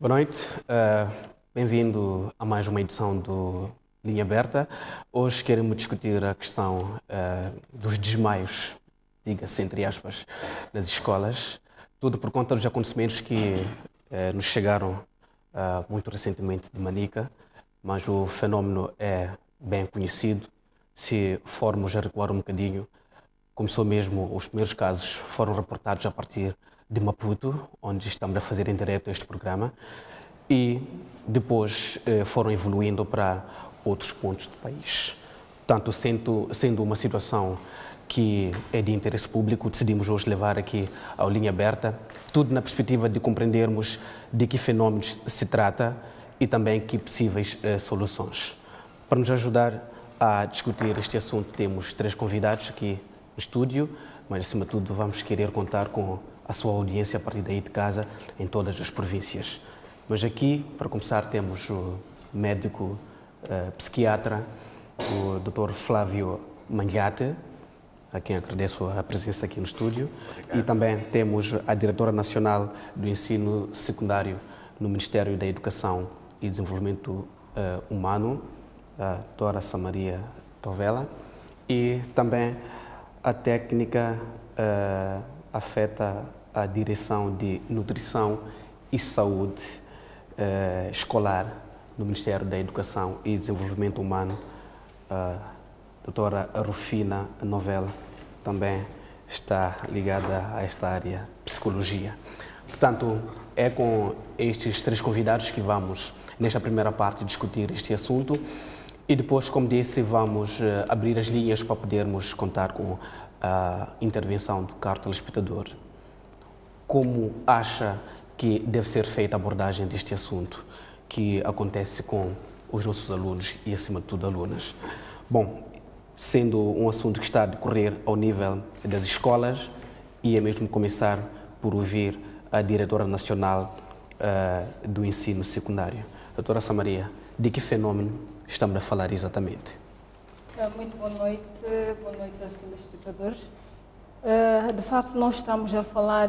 Boa noite, bem-vindo a mais uma edição do Linha Aberta. Hoje queremos discutir a questão dos desmaios, diga-se entre aspas, nas escolas, tudo por conta dos acontecimentos que nos chegaram muito recentemente de Manica, mas o fenómeno é bem conhecido. Se formos a recuar um bocadinho, começou mesmo, os primeiros casos foram reportados a partir de Maputo, onde estamos a fazer em direto este programa, e depois foram evoluindo para outros pontos do país. Portanto, sendo uma situação que é de interesse público, decidimos hoje levar aqui a Linha Aberta, tudo na perspectiva de compreendermos de que fenómenos se trata e também que possíveis soluções. Para nos ajudar a discutir este assunto, temos 3 convidados aqui no estúdio, mas acima de tudo vamos querer contar com a sua audiência a partir daí de casa, em todas as províncias. Mas aqui, para começar, temos o médico psiquiatra, o Dr. Flávio Manhate, a quem agradeço a presença aqui no estúdio. Obrigado. E também temos a Diretora Nacional do Ensino Secundário no Ministério da Educação e Desenvolvimento Humano, a Dra. Samaria Tovela, e também a técnica afeta a Direção de Nutrição e Saúde Escolar no Ministério da Educação e Desenvolvimento Humano, a doutora Rufina Novella, também está ligada a esta área de psicologia. Portanto, é com estes 3 convidados que vamos, nesta primeira parte, discutir este assunto e depois, como disse, vamos abrir as linhas para podermos contar com a intervenção do caro telespectador. Como acha que deve ser feita a abordagem deste assunto que acontece com os nossos alunos e, acima de tudo, alunas? Bom, sendo um assunto que está a decorrer ao nível das escolas, ia mesmo começar por ouvir a Diretora Nacional do Ensino Secundário. Doutora Samaria, de que fenómeno estamos a falar exatamente? Muito boa noite aos telespectadores. De facto, nós estamos a falar,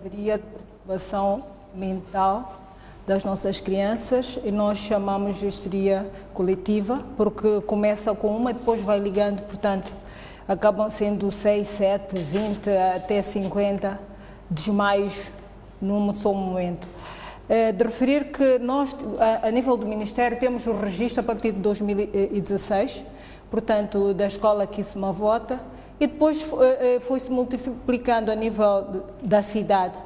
diria, de perturbação mental das nossas crianças e nós chamamos de histeria coletiva, porque começa com uma e depois vai ligando, portanto, acabam sendo 6, 7, 20 até 50 desmaios num só momento. De referir que nós, a nível do Ministério, temos o registro a partir de 2016, portanto, da escola Kismavota, e depois foi-se multiplicando a nível da cidade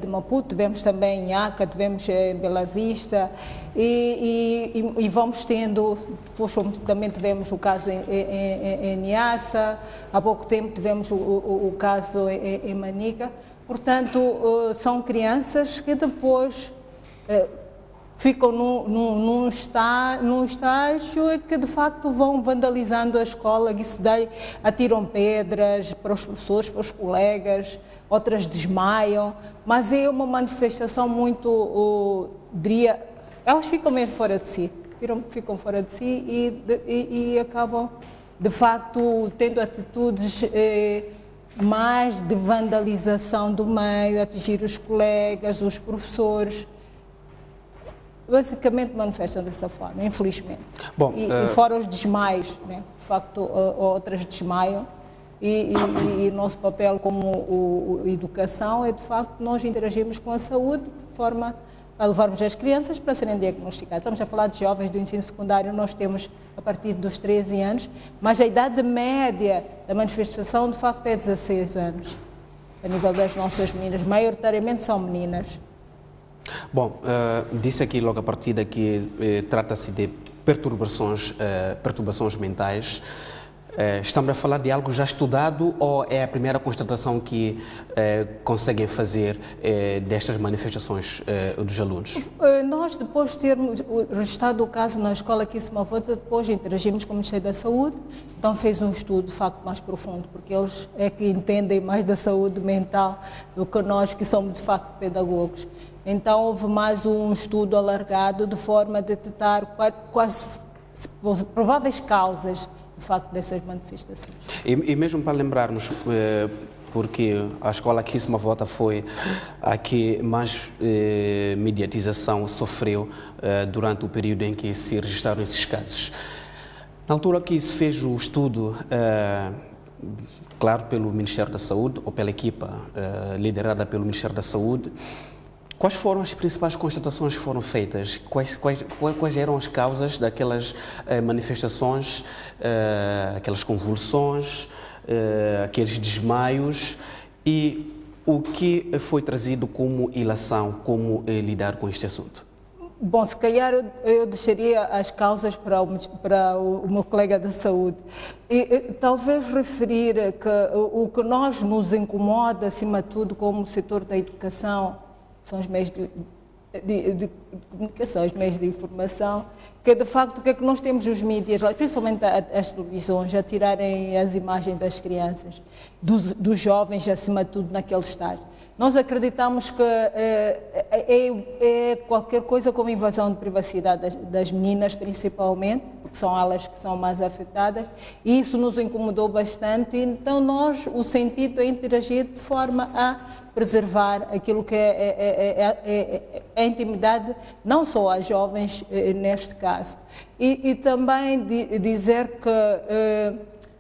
de Maputo, tivemos também em Aca, tivemos em Bela Vista, e vamos tendo, depois também tivemos o caso em Niassa, há pouco tempo tivemos o caso em Manica. Portanto, são crianças que depois ficam num estágio e que de facto vão vandalizando a escola, isso daí atiram pedras para os professores, para os colegas, outras desmaiam, mas é uma manifestação muito, diria, elas ficam mesmo fora de si, ficam fora de si e acabam de facto tendo atitudes mais de vandalização do meio, atingir os colegas, os professores. Basicamente manifestam dessa forma, infelizmente. Bom, e fora os desmaios, né? De facto, outras desmaiam. E nosso papel como educação é, de facto, nós interagimos com a saúde de forma a levarmos as crianças para serem diagnosticadas. Estamos a falar de jovens do ensino secundário, nós temos a partir dos 13 anos, mas a idade média da manifestação, de facto, é 16 anos. A nível das nossas meninas, maioritariamente são meninas. Bom, disse aqui logo a partida que trata-se de perturbações mentais. Estamos a falar de algo já estudado ou é a primeira constatação que conseguem fazer destas manifestações dos alunos? Nós, depois de termos registrado o caso na escola Kismavota, depois interagimos com o Ministério da Saúde, então fez um estudo de facto mais profundo, porque eles é que entendem mais da saúde mental do que nós, que somos de facto pedagogos. Então houve mais um estudo alargado de forma a detectar quais prováveis causas de facto dessas manifestações. E mesmo para lembrarmos, porque a escola aqui se vota foi a que mais mediatização sofreu durante o período em que se registraram esses casos. Na altura que se fez o estudo, claro, pelo Ministério da Saúde, ou pela equipa liderada pelo Ministério da Saúde, quais foram as principais constatações que foram feitas? Quais eram as causas daquelas manifestações, aquelas convulsões, aqueles desmaios, e o que foi trazido como ilação, como lidar com este assunto? Bom, se calhar eu deixaria as causas para o meu colega da saúde. E talvez referir que o que nos incomoda, acima de tudo, como setor da educação, são os meios de comunicação, os meios de informação, que de facto o que é que nós temos os mídias, principalmente as televisões, a tirarem as imagens das crianças, dos jovens, acima de tudo, naquele estágio. Nós acreditamos que é qualquer coisa como invasão de privacidade das meninas, principalmente, porque são elas que são mais afetadas, e isso nos incomodou bastante. Então, o sentido é interagir de forma a preservar aquilo que é a intimidade, não só às jovens, neste caso. E também dizer que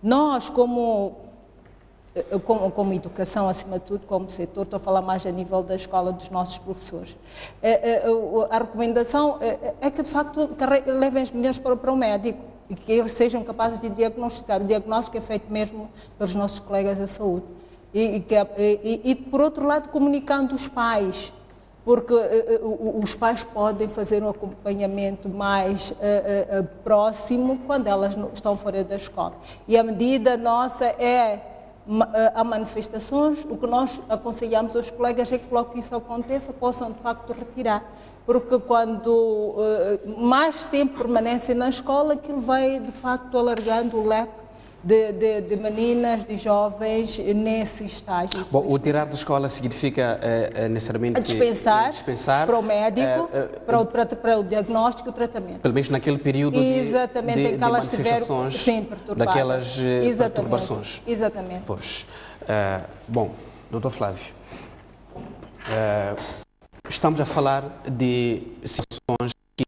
nós, como educação, acima de tudo, como setor, estou a falar mais a nível da escola, dos nossos professores. A recomendação é que, de facto, levem as meninas para o médico e que eles sejam capazes de diagnosticar. O diagnóstico é feito mesmo pelos nossos colegas da saúde. E por outro lado, comunicando os pais, porque os pais podem fazer um acompanhamento mais próximo quando elas estão fora da escola. E a medida nossa há manifestações, o que nós aconselhamos aos colegas é que logo que isso aconteça, possam de facto retirar, porque quando mais tempo permanecem na escola, aquilo vai de facto alargando o leque de meninas, de jovens nesse estágio. Bom, o tirar da escola significa necessariamente dispensar para o médico, para o diagnóstico e o tratamento. Pelo menos naquele período exatamente, em que elas manifestações, daquelas perturbações. Exatamente. Pois. Bom, Dr. Flávio, estamos a falar de situações que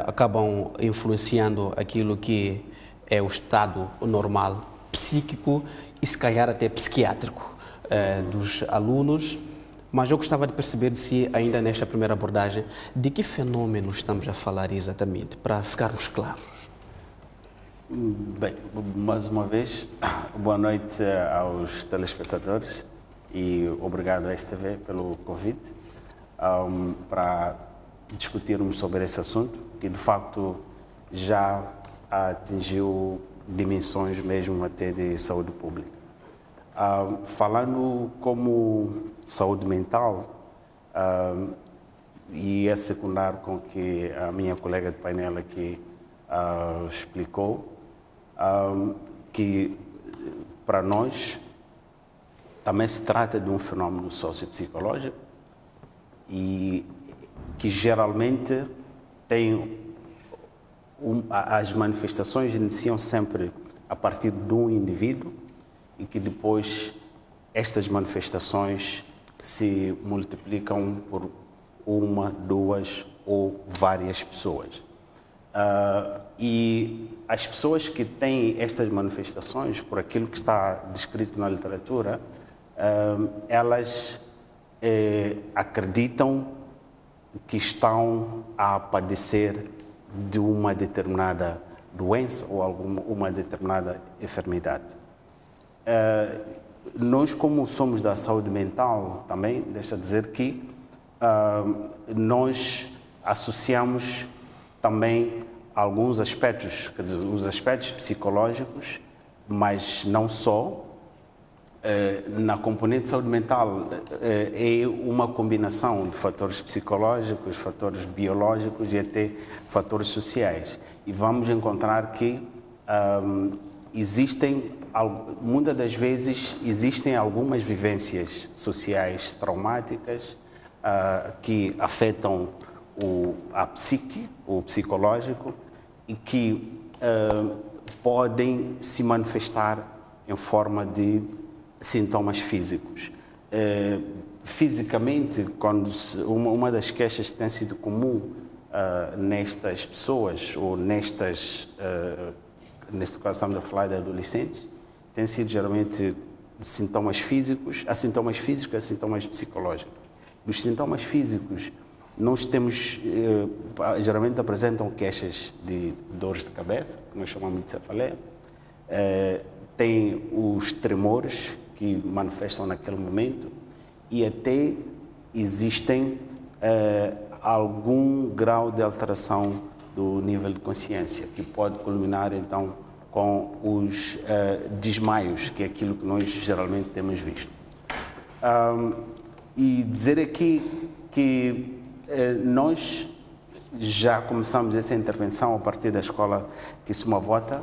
acabam influenciando aquilo que é o estado normal psíquico e se calhar até psiquiátrico dos alunos, mas eu gostava de perceber de si, ainda nesta primeira abordagem, de que fenômeno estamos a falar exatamente, para ficarmos claros. Bem, mais uma vez, boa noite aos telespectadores e obrigado à STV pelo convite para discutirmos sobre esse assunto, que de facto já atingiu dimensões mesmo até de saúde pública. Falando como saúde mental, e é secundar com o que a minha colega de painel aqui explicou, que para nós também se trata de um fenómeno sociopsicológico e que geralmente tem as manifestações iniciam sempre a partir de um indivíduo e que depois estas manifestações se multiplicam por uma, duas ou várias pessoas. E as pessoas que têm estas manifestações, por aquilo que está descrito na literatura, elas acreditam que estão a padecer de uma determinada doença ou uma determinada enfermidade. Nós, como somos da saúde mental, também deixa dizer que nós associamos também alguns aspectos, quer dizer, os aspectos psicológicos, mas não só. Na componente de saúde mental é uma combinação de fatores psicológicos, fatores biológicos e até fatores sociais. E vamos encontrar que muitas das vezes, existem algumas vivências sociais traumáticas que afetam a psique, o psicológico, e que podem se manifestar em forma de sintomas físicos. Fisicamente, uma das queixas que tem sido comum nestas pessoas, ou neste caso estamos a falar de adolescentes, tem sido geralmente sintomas físicos, há sintomas físicos e há sintomas psicológicos. Os sintomas físicos, nós temos, geralmente apresentam queixas de dores de cabeça, que nós chamamos de cefaleia, tem os tremores que manifestam naquele momento e até existem algum grau de alteração do nível de consciência, que pode culminar então com os desmaios, que é aquilo que nós geralmente temos visto. E dizer aqui que nós já começamos essa intervenção a partir da escola Kisumavota,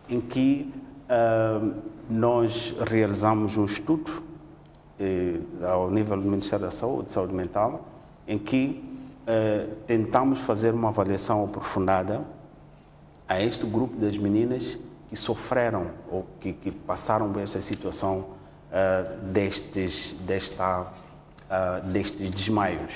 em que nós realizamos um estudo ao nível do Ministério da Saúde, Saúde Mental, em que tentamos fazer uma avaliação aprofundada a este grupo das meninas que sofreram ou que passaram por esta situação destes desmaios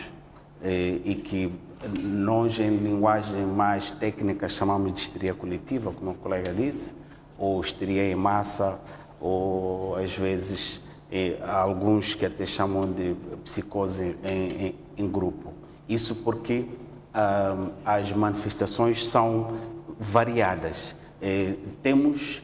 e que nós, em linguagem mais técnica, chamamos de histeria coletiva, como o colega disse, ou histeria em massa, ou às vezes há alguns que até chamam de psicose em grupo. Isso porque as manifestações são variadas. Temos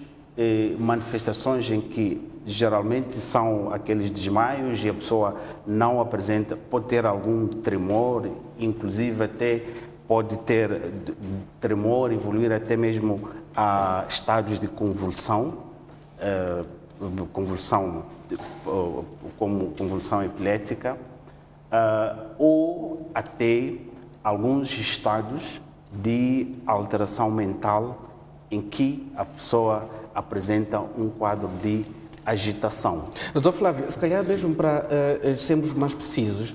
manifestações em que geralmente são aqueles desmaios e a pessoa não apresenta, pode ter algum tremor, inclusive até pode ter tremor, evoluir até mesmo a estados de convulsão, como convulsão epilética, ou até alguns estados de alteração mental em que a pessoa apresenta um quadro de agitação. Doutor Flávio, se calhar mesmo para sermos mais precisos,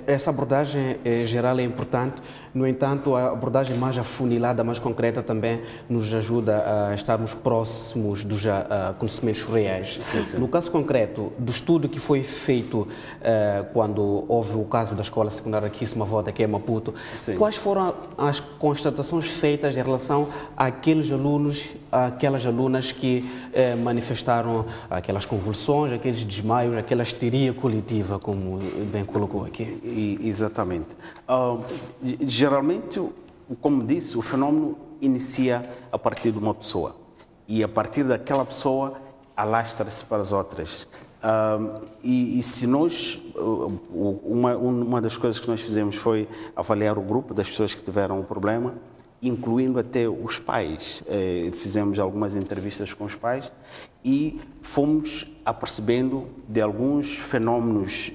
essa abordagem geral é importante, no entanto, a abordagem mais afunilada, mais concreta também nos ajuda a estarmos próximos dos acontecimentos reais. Sim. No caso concreto do estudo que foi feito quando houve o caso da escola secundária Kisumavota, que é Maputo, sim, quais foram as constatações feitas em relação àqueles alunos, àquelas alunas que manifestaram aquelas convulsões, aqueles desmaios, aquela histeria coletiva, como bem colocou aqui? Exatamente. Geralmente, como disse, o fenômeno inicia a partir de uma pessoa e a partir daquela pessoa alastra-se para as outras. E se nós, uma das coisas que nós fizemos foi avaliar o grupo das pessoas que tiveram o problema, incluindo até os pais. Fizemos algumas entrevistas com os pais e fomos apercebendo de alguns fenômenos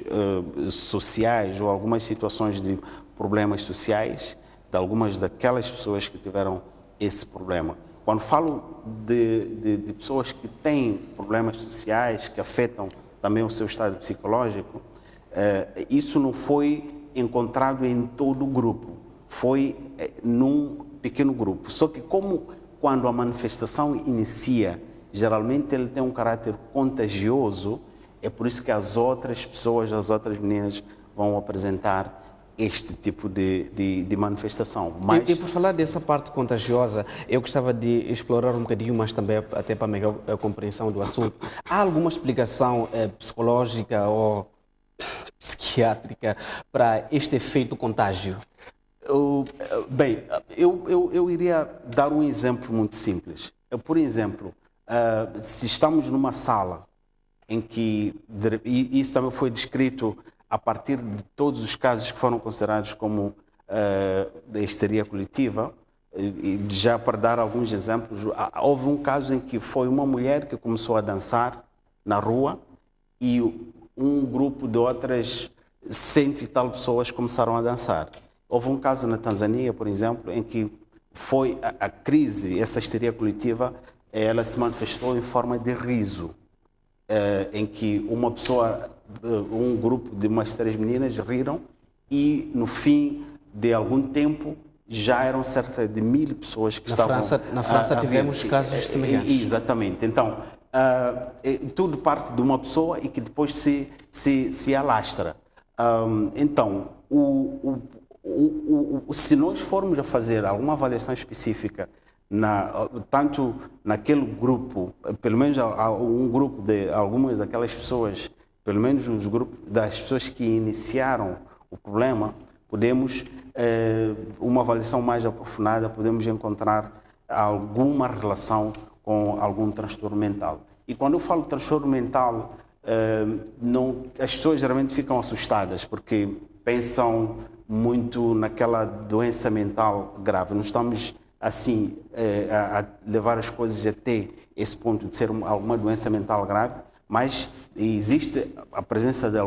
sociais ou algumas situações de problemas sociais de algumas daquelas pessoas que tiveram esse problema. Quando falo de pessoas que têm problemas sociais que afetam também o seu estado psicológico, isso não foi encontrado em todo o grupo, foi num pequeno grupo. Só que quando a manifestação inicia, geralmente ele tem um caráter contagioso, é por isso que as outras pessoas, as outras meninas vão apresentar este tipo de manifestação. E por falar dessa parte contagiosa, eu gostava de explorar um bocadinho mais também, até para a melhor compreensão do assunto. Há alguma explicação psicológica ou psiquiátrica para este efeito contágio? Bem, eu iria dar um exemplo muito simples. Por exemplo, se estamos numa sala em que, e isso também foi descrito a partir de todos os casos que foram considerados como da histeria coletiva, e já para dar alguns exemplos, houve um caso em que foi uma mulher que começou a dançar na rua e um grupo de outras 100 e tal pessoas começaram a dançar. Houve um caso na Tanzânia, por exemplo, em que foi a crise, essa histeria coletiva, ela se manifestou em forma de riso, em que uma pessoa, um grupo de umas 3 meninas riram e no fim de algum tempo já eram cerca de 1000 pessoas que estavam Na França tivemos casos semelhantes. Exatamente. Então, tudo parte de uma pessoa e que depois se alastra. Então, se nós formos a fazer alguma avaliação específica, tanto naquele grupo, pelo menos um grupo de algumas daquelas pessoas, pelo menos os grupos das pessoas que iniciaram o problema, podemos, uma avaliação mais aprofundada, podemos encontrar alguma relação com algum transtorno mental. E quando eu falo transtorno mental, as pessoas geralmente ficam assustadas, porque pensam muito naquela doença mental grave. Não estamos, assim, a levar as coisas até esse ponto de ser alguma doença mental grave, mas existe a presença de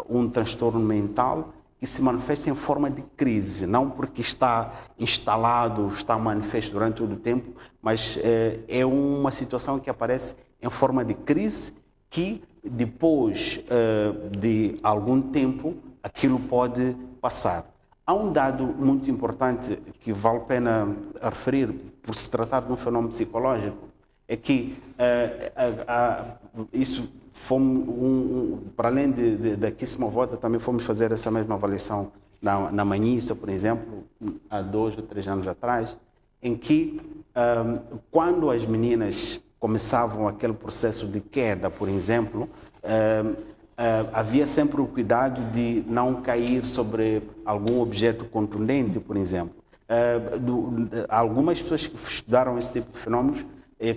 um transtorno mental que se manifesta em forma de crise, não porque está instalado, está manifesto durante todo o tempo, mas é uma situação que aparece em forma de crise que depois de algum tempo aquilo pode passar. Há um dado muito importante que vale a pena referir, por se tratar de um fenômeno psicológico, é que isso fomos, para além da Kissimo Vota, também fomos fazer essa mesma avaliação na Manhissa, por exemplo, há 2 ou 3 anos atrás, em que quando as meninas começavam aquele processo de queda, por exemplo, havia sempre o cuidado de não cair sobre algum objeto contundente, por exemplo. Algumas pessoas que estudaram esse tipo de fenômenos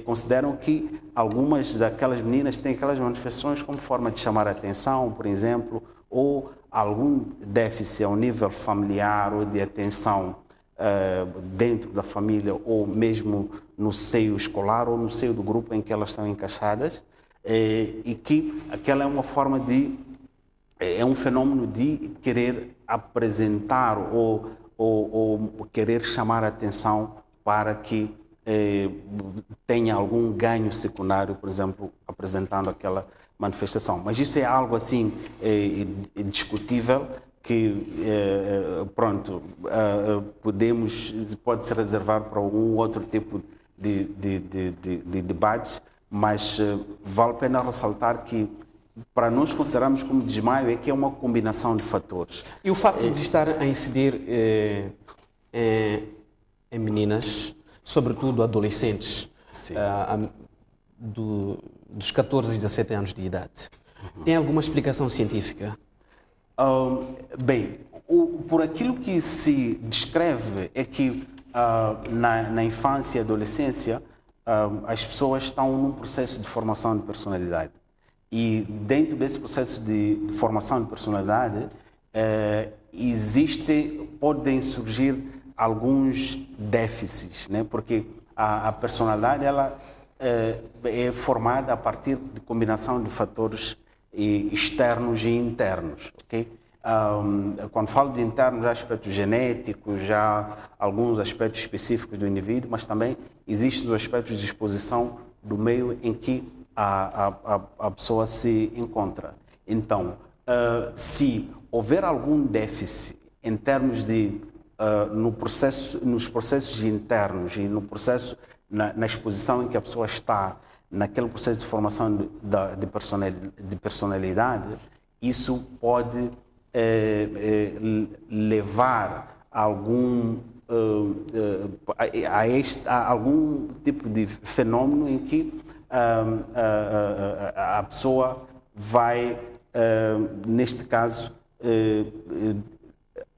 consideram que algumas daquelas meninas têm aquelas manifestações como forma de chamar a atenção, por exemplo, ou algum déficit ao nível familiar ou de atenção dentro da família ou mesmo no seio escolar ou no seio do grupo em que elas estão encaixadas, e que aquela é uma forma é um fenômeno de querer apresentar ou querer chamar a atenção para que tenha algum ganho secundário, por exemplo, apresentando aquela manifestação. Mas isso é algo assim discutível que, pronto, pode se reservar para algum outro tipo de debates, mas vale a pena ressaltar que para nós considerarmos como desmaio é que é uma combinação de fatores. E o facto de estar a incidir em meninas, sobretudo adolescentes, dos 14 aos 17 anos de idade, tem alguma explicação científica? Bem, por aquilo que se descreve é que na infância e adolescência as pessoas estão num processo de formação de personalidade. E dentro desse processo de formação de personalidade podem surgir alguns déficits, né? Porque a personalidade ela é formada a partir de combinação de fatores externos e internos, ok? Quando falo de internos, há aspectos genéticos, já alguns aspectos específicos do indivíduo, mas também existem os aspectos de exposição do meio em que a pessoa se encontra. Então, se houver algum déficit em termos de nos processos internos e no processo na exposição em que a pessoa está naquele processo de formação de personalidade, isso pode levar a algum tipo de fenômeno em que a pessoa vai, neste caso,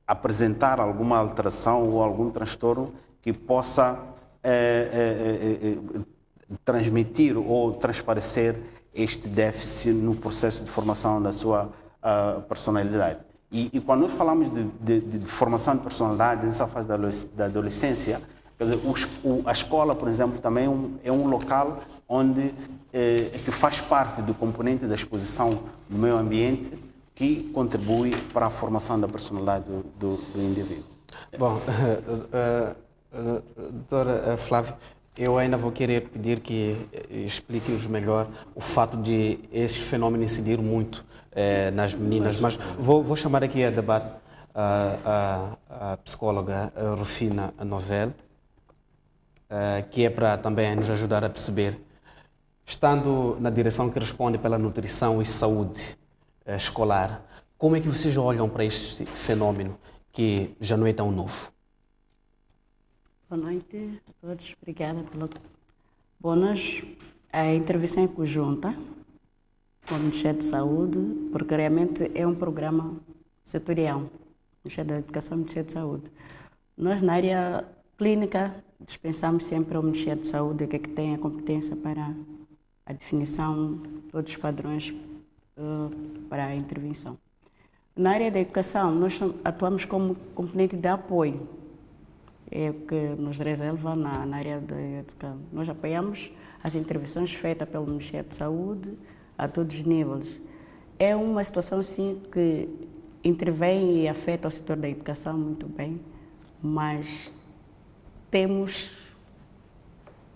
apresentar alguma alteração ou algum transtorno que possa transmitir ou transparecer este déficit no processo de formação da sua personalidade. E quando nós falamos de formação de personalidade nessa fase da adolescência, quer dizer, a escola, por exemplo, também é um local onde que faz parte do componente da exposição do meio ambiente que contribui para a formação da personalidade do indivíduo. Bom, doutora Flávia, eu ainda vou querer pedir que explique-nos melhor o fato de este fenômeno incidir muito nas meninas, mas vou chamar aqui a debate a psicóloga Rufina Novel, que é para também nos ajudar a perceber estando na direção que responde pela nutrição e saúde escolar, como é que vocês olham para este fenómeno que já não é tão novo? Boa noite a todos, obrigada pelo... Bom, a intervenção é conjunta com o Ministério da Saúde, porque realmente é um programa setorial, Ministério da Educação e Ministério da Saúde. Nós, na área clínica, dispensamos sempre ao Ministério da Saúde, que é que tem a competência para a definição de todos os padrões para a intervenção. Na área da educação, nós atuamos como componente de apoio, é o que nos reserva na área da educação. Nós apoiamos as intervenções feitas pelo Ministério da Saúde a todos os níveis. É uma situação, sim, que intervém e afeta o setor da educação muito bem, mas temos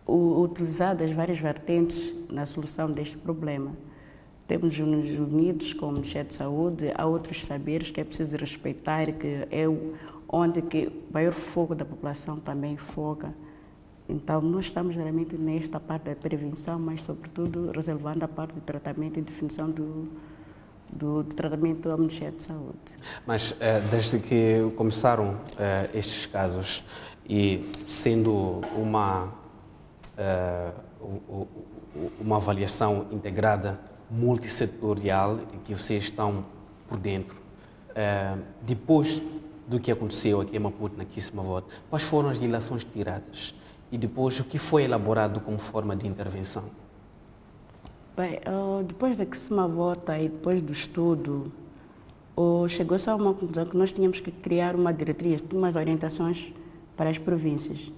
utilizado as várias vertentes na solução deste problema. Temos nos unidos com o Ministério da Saúde, há outros saberes que é preciso respeitar, que é onde que o maior foco da população também foca. Então, nós estamos realmente nesta parte da prevenção, mas, sobretudo, reservando a parte de tratamento e definição do tratamento ao Ministério da Saúde. Mas, desde que começaram estes casos e sendo uma avaliação integrada, multissetorial, em que vocês estão por dentro, depois do que aconteceu aqui em Maputo, na Kissamavote, quais foram as ilações tiradas? E depois, o que foi elaborado como forma de intervenção? Bem, depois da Kissamavote e depois do estudo, chegou-se a uma conclusão que nós tínhamos que criar uma diretriz, umas orientações para as províncias.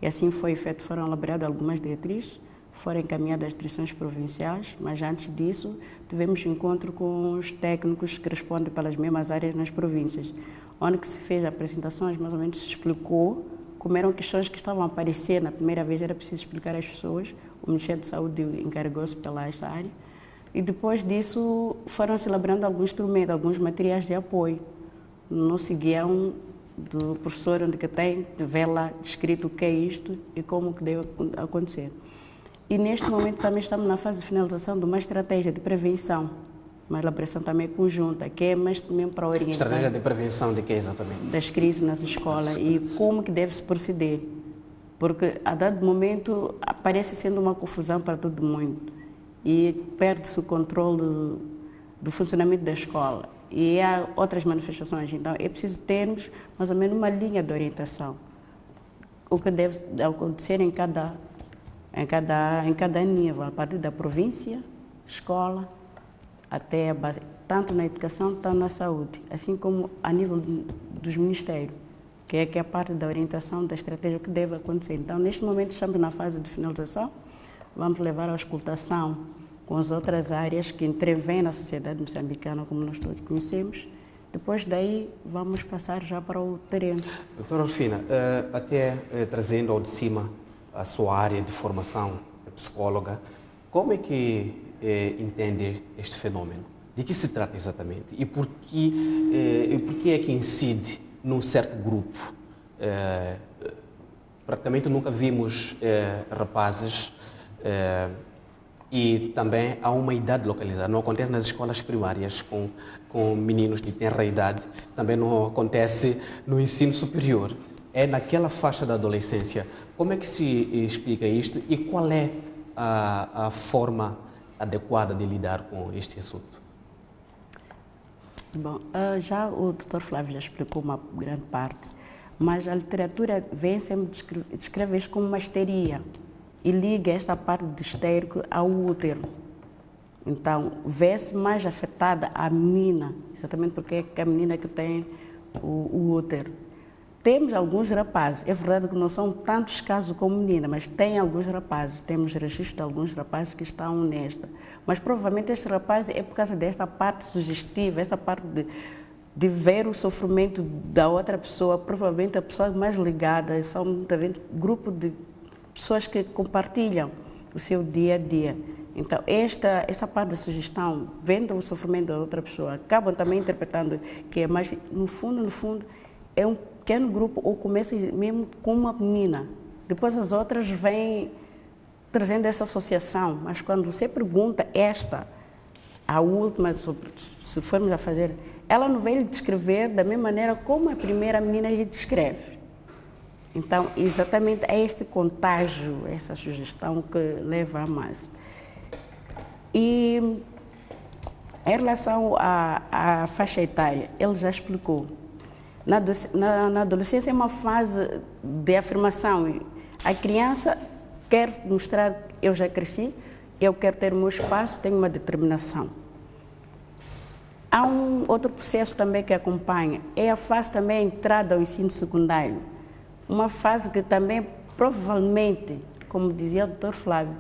E assim foi feito, foram elaboradas algumas diretrizes, foram encaminhadas às direções provinciais, mas antes disso tivemos um encontro com os técnicos que respondem pelas mesmas áreas nas províncias, onde que se fez apresentações, mais ou menos se explicou como eram questões que estavam a aparecer na primeira vez, era preciso explicar às pessoas, o Ministério da Saúde encarregou-se pela esta área, e depois disso foram-se elaborando alguns instrumentos, alguns materiais de apoio, no guião do professor, onde que tem, vê lá descrito o que é isto e como que deve acontecer. E neste momento também estamos na fase de finalização de uma estratégia de prevenção, uma elaboração também conjunta, que é mais também para orientar... Estratégia de prevenção de que exatamente? Das crises nas escolas e como que deve-se proceder. Porque a dado momento parece sendo uma confusão para todo mundo e perde-se o controle do funcionamento da escola. E há outras manifestações, então é preciso termos mais ou menos uma linha de orientação. O que deve acontecer em cada nível, a partir da província, escola, até a base, tanto na educação, tanto na saúde, assim como a nível dos ministérios, que é a parte da orientação da estratégia que deve acontecer. Então, neste momento, estamos na fase de finalização, vamos levar a auscultação com as outras áreas que intervêm na sociedade moçambicana, como nós todos conhecemos. Depois daí, vamos passar já para o terreno. Doutora Rufina, até trazendo ao de cima a sua área de formação, psicóloga, como é que entende este fenômeno? De que se trata exatamente? E por que é que incide num certo grupo? Praticamente nunca vimos rapazes e também há uma idade localizada. Não acontece nas escolas primárias com meninos de tenra idade, também não acontece no ensino superior. É naquela faixa da adolescência. Como é que se explica isto e qual é a forma adequada de lidar com este assunto? Bom, já o Dr. Flávio já explicou uma grande parte, mas a literatura vem sempre descrever isso como uma histeria e liga esta parte de histérico ao útero. Então, vê-se mais afetada a menina, exatamente porque é a menina que tem o útero. Temos alguns rapazes, é verdade que não são tantos casos como menina, mas tem alguns rapazes, temos registro de alguns rapazes que estão nesta. Mas provavelmente este rapaz é por causa desta parte sugestiva, esta parte de ver o sofrimento da outra pessoa, provavelmente a pessoa mais ligada, são um grupo de pessoas que compartilham o seu dia a dia. Então, essa parte da sugestão, vendo o sofrimento da outra pessoa, acabam também interpretando que é mais, no fundo, é um pequeno grupo ou começa mesmo com uma menina. Depois as outras vêm trazendo essa associação, mas quando você pergunta a última, se formos a fazer, ela não veio lhe descrever da mesma maneira como a primeira menina lhe descreve. Então, exatamente é este contágio, essa sugestão que leva a mais. E em relação à faixa etária, ele já explicou. Na adolescência é uma fase de afirmação. A criança quer mostrar, eu já cresci, eu quero ter o meu espaço, tenho uma determinação. Há um outro processo também que acompanha, é a fase também a entrada ao ensino secundário. Uma fase que também, provavelmente, como dizia o Dr. Flávio,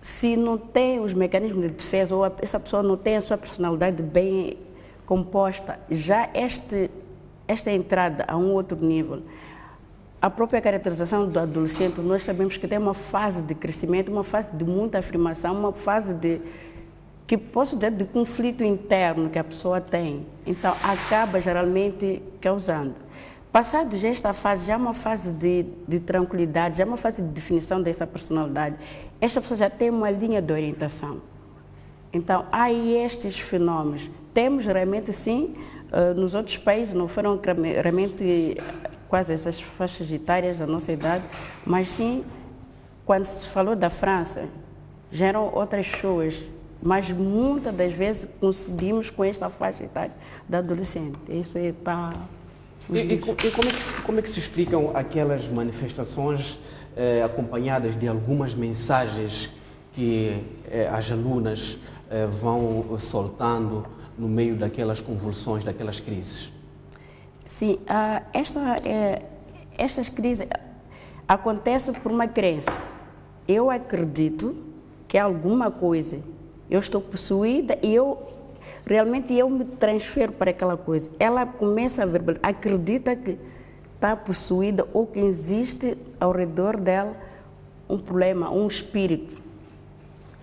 se não tem os mecanismos de defesa ou essa pessoa não tem a sua personalidade bem composta, já esta entrada a um outro nível, a própria caracterização do adolescente, nós sabemos que tem uma fase de crescimento, uma fase de muita afirmação, uma fase que posso dizer, de conflito interno que a pessoa tem. Então, acaba geralmente causando. Passado já esta fase, já é uma fase de tranquilidade, já é uma fase de definição dessa personalidade, esta pessoa já tem uma linha de orientação. Então, há estes fenômenos. Temos realmente, sim, nos outros países, não foram realmente quase essas faixas etárias da nossa idade, mas sim, quando se falou da França, já eram outras pessoas, mas muitas das vezes coincidimos com esta faixa etária da adolescente. Isso está... E como é que se explicam aquelas manifestações acompanhadas de algumas mensagens que as alunas vão soltando no meio daquelas convulsões, daquelas crises? Sim, estas crises acontecem por uma crença. Eu acredito que alguma coisa, eu estou possuída e realmente eu me transfero para aquela coisa. Ela começa a verbalizar, acredita que está possuída ou que existe ao redor dela um problema, um espírito.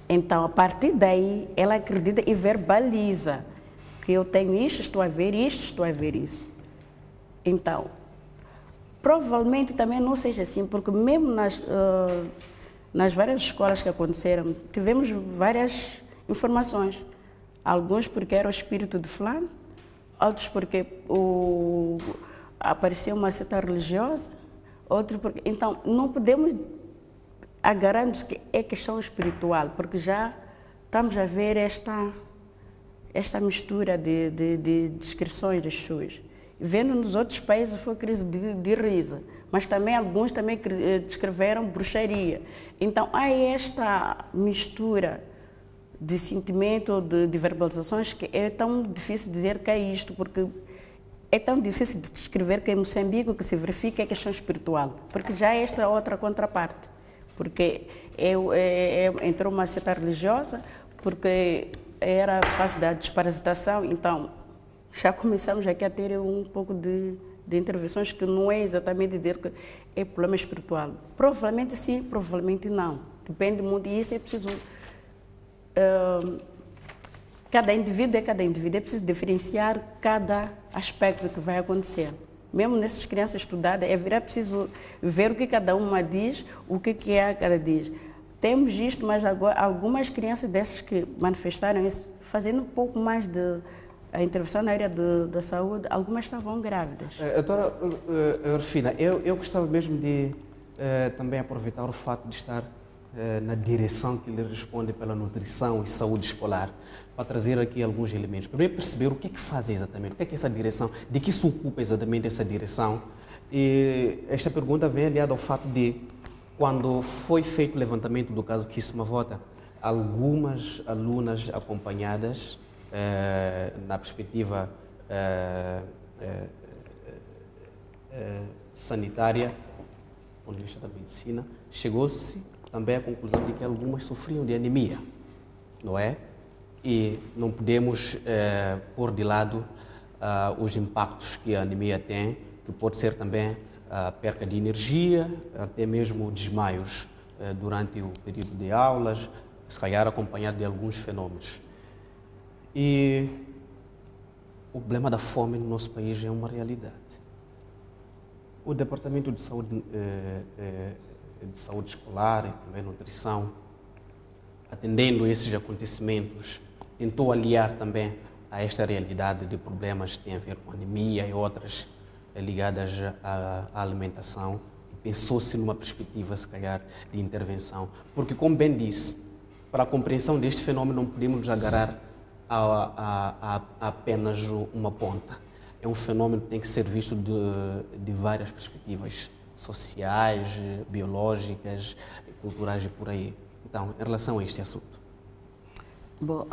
Então, a partir daí, ela acredita e verbaliza que eu tenho isto, estou a ver isto, estou a ver isso. Então, provavelmente também não seja assim, porque mesmo nas várias escolas que aconteceram, tivemos várias informações. Alguns porque era o espírito de fulano, outros porque apareceu uma seita religiosa, outros porque... Então, não podemos agarrar-nos que é questão espiritual, porque já estamos a ver esta mistura de descrições das pessoas. Vendo nos outros países foi crise de risa, mas também alguns também descreveram bruxaria. Então, há esta mistura de sentimento, de verbalizações, que é tão difícil dizer que é isto, porque é tão difícil de descrever que em Moçambique o que se verifica é questão espiritual, porque já é esta outra contraparte, porque entrou uma seita religiosa, porque era a fase da desparasitação, então já começamos aqui a ter um pouco de intervenções que não é exatamente dizer que é problema espiritual. Provavelmente sim, provavelmente não. Depende muito, e isso é preciso... cada indivíduo, é preciso diferenciar cada aspecto que vai acontecer. Mesmo nessas crianças estudadas, é preciso ver o que cada uma diz, o que é cada diz. Temos isto, mas agora algumas crianças dessas que manifestaram isso, fazendo um pouco mais a intervenção na área da saúde, algumas estavam grávidas. Doutora Rufina, eu gostava mesmo de também aproveitar o fato de estar na direção que lhe responde pela nutrição e saúde escolar, para trazer aqui alguns elementos. Primeiro, perceber o que é que faz exatamente, o que é essa direção, de que se ocupa exatamente essa direção. E esta pergunta vem aliada ao fato de, quando foi feito o levantamento do caso Kiss Mavota, algumas alunas acompanhadas, na perspectiva sanitária, do ponto de vista da medicina, chegou-se também à conclusão de que algumas sofriam de anemia, não é? E não podemos pôr de lado os impactos que a anemia tem, que pode ser também a perca de energia, até mesmo desmaios durante o período de aulas, se calhar acompanhado de alguns fenômenos. E o problema da fome no nosso país é uma realidade. O Departamento de Saúde de saúde escolar e também nutrição, atendendo esses acontecimentos, tentou aliar também a esta realidade de problemas que têm a ver com anemia e outras ligadas à alimentação. Pensou-se numa perspectiva, se calhar, de intervenção. Porque, como bem disse, para a compreensão deste fenómeno não podemos nos agarrar a apenas uma ponta. É um fenómeno que tem que ser visto de várias perspectivas, sociais, biológicas, culturais e por aí. Então, em relação a este assunto. Bom,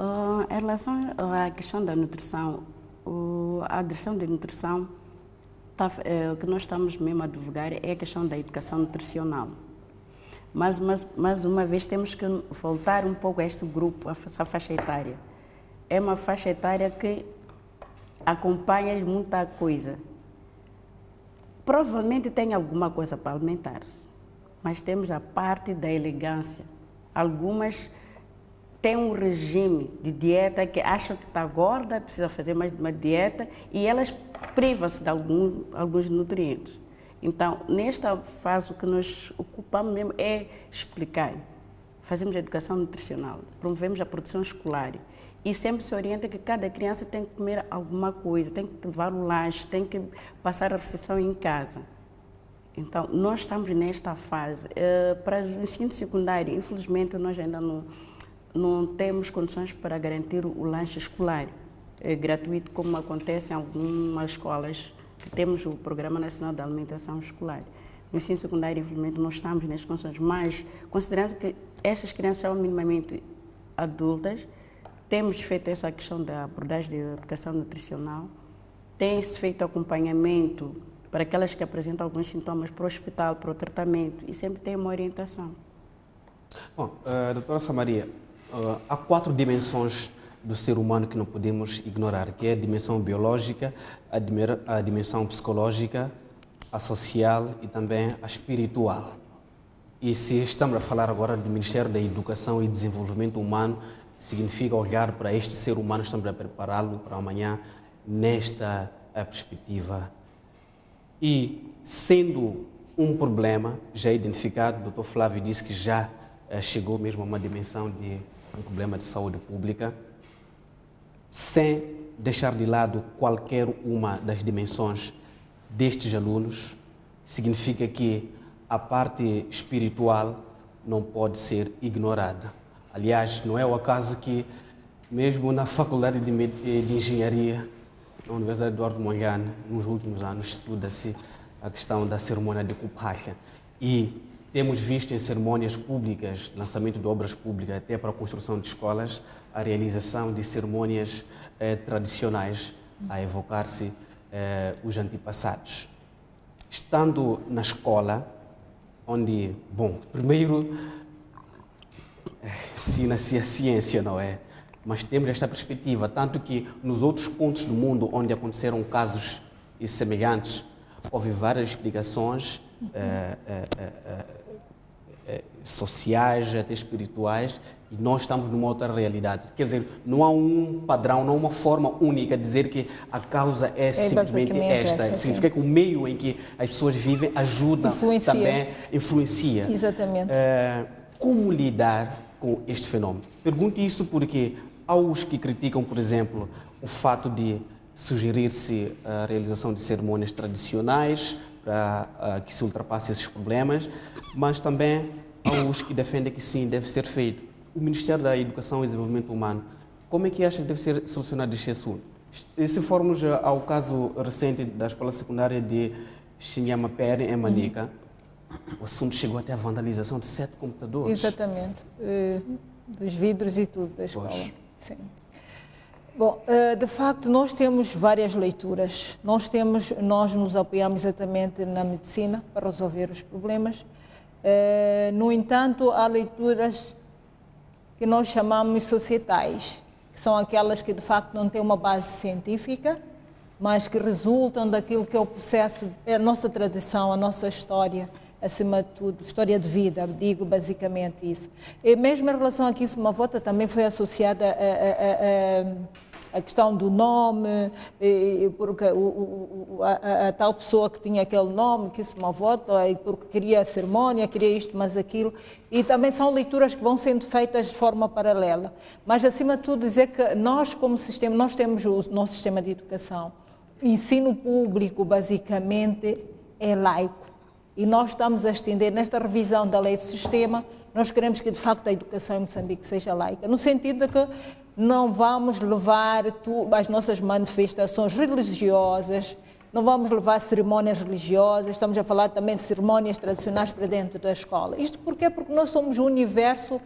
em relação à questão da nutrição, a direção de nutrição, o que nós estamos mesmo a divulgar é a questão da educação nutricional. Mas, mais uma vez, temos que voltar um pouco a este grupo, a essa faixa etária. É uma faixa etária que acompanha muita coisa. Provavelmente tem alguma coisa para alimentar-se, mas temos a parte da elegância. Algumas têm um regime de dieta que acham que está gorda, precisa fazer mais uma dieta e elas privam-se de alguns nutrientes. Então, nesta fase, o que nós ocupamos mesmo é explicar. Fazemos a educação nutricional, promovemos a produção escolar e sempre se orienta que cada criança tem que comer alguma coisa, tem que levar o lanche, tem que passar a refeição em casa. Então, nós estamos nesta fase. Para o ensino secundário, infelizmente, nós ainda não temos condições para garantir o lanche escolar gratuito, como acontece em algumas escolas que temos o Programa Nacional de Alimentação Escolar. No ensino secundário, infelizmente, não estamos nestas condições, mas considerando que estas crianças são minimamente adultas, temos feito essa questão da abordagem de educação nutricional, tem-se feito acompanhamento para aquelas que apresentam alguns sintomas para o hospital, para o tratamento, e sempre tem uma orientação. Bom, doutora Samaria, há 4 dimensões do ser humano que não podemos ignorar, que é a dimensão biológica, a dimensão psicológica, a social e também a espiritual. E se estamos a falar agora do Ministério da Educação e Desenvolvimento Humano, significa olhar para este ser humano, estamos a prepará-lo para amanhã nesta perspectiva. E sendo um problema já identificado, o Dr. Flávio disse que já chegou mesmo a uma dimensão de um problema de saúde pública, sem deixar de lado qualquer uma das dimensões destes alunos, significa que a parte espiritual não pode ser ignorada. Aliás, não é o acaso que, mesmo na Faculdade de Engenharia, na Universidade Eduardo Mondlane, nos últimos anos, estuda-se a questão da cerimônia de Kuphacha. E temos visto em cerimônias públicas, lançamento de obras públicas, até para a construção de escolas, a realização de cerimônias tradicionais a evocar-se os antepassados. Estando na escola, onde, bom, primeiro ensina-se a ciência, não é? Mas temos esta perspectiva, tanto que nos outros pontos do mundo onde aconteceram casos semelhantes, houve várias explicações sociais, até espirituais, e nós estamos numa outra realidade. Quer dizer, não há um padrão, não há uma forma única de dizer que a causa é simplesmente esta. Significa que o meio em que as pessoas vivem ajuda também, influencia. Exatamente. Como lidar com este fenómeno? Pergunto isso porque aos que criticam, por exemplo, o fato de sugerir-se a realização de cerimônias tradicionais para que se ultrapasse esses problemas, mas também aos que defendem que sim, deve ser feito. O Ministério da Educação e Desenvolvimento Humano, como é que acha que deve ser solucionado este assunto? E se formos ao caso recente da escola secundária de Chinyamapere, em Manica, o assunto chegou até a vandalização de 7 computadores. Exatamente, dos vidros e tudo da escola. Sim. Bom, de facto, nós temos várias leituras. Nós nos apoiamos exatamente na medicina para resolver os problemas. No entanto, há leituras que nós chamamos societais, que são aquelas que de facto não têm uma base científica, mas que resultam daquilo que é o processo, é a nossa tradição, a nossa história, acima de tudo, história de vida, digo basicamente isso. E mesmo em relação a Kissamavota também foi associada a questão do nome, porque a tal pessoa que tinha aquele nome, que se uma voto, porque queria a cerimónia, queria isto, mas aquilo. E também são leituras que vão sendo feitas de forma paralela. Mas, acima de tudo, dizer que nós, como sistema, nós temos o nosso sistema de educação. Ensino público, basicamente, é laico. E nós estamos a estender, nesta revisão da lei do sistema, nós queremos que, de facto, a educação em Moçambique seja laica, no sentido de que não vamos levar as nossas manifestações religiosas, não vamos levar cerimónias religiosas, estamos a falar também de cerimónias tradicionais para dentro da escola. Isto porquê? Porque nós somos um universo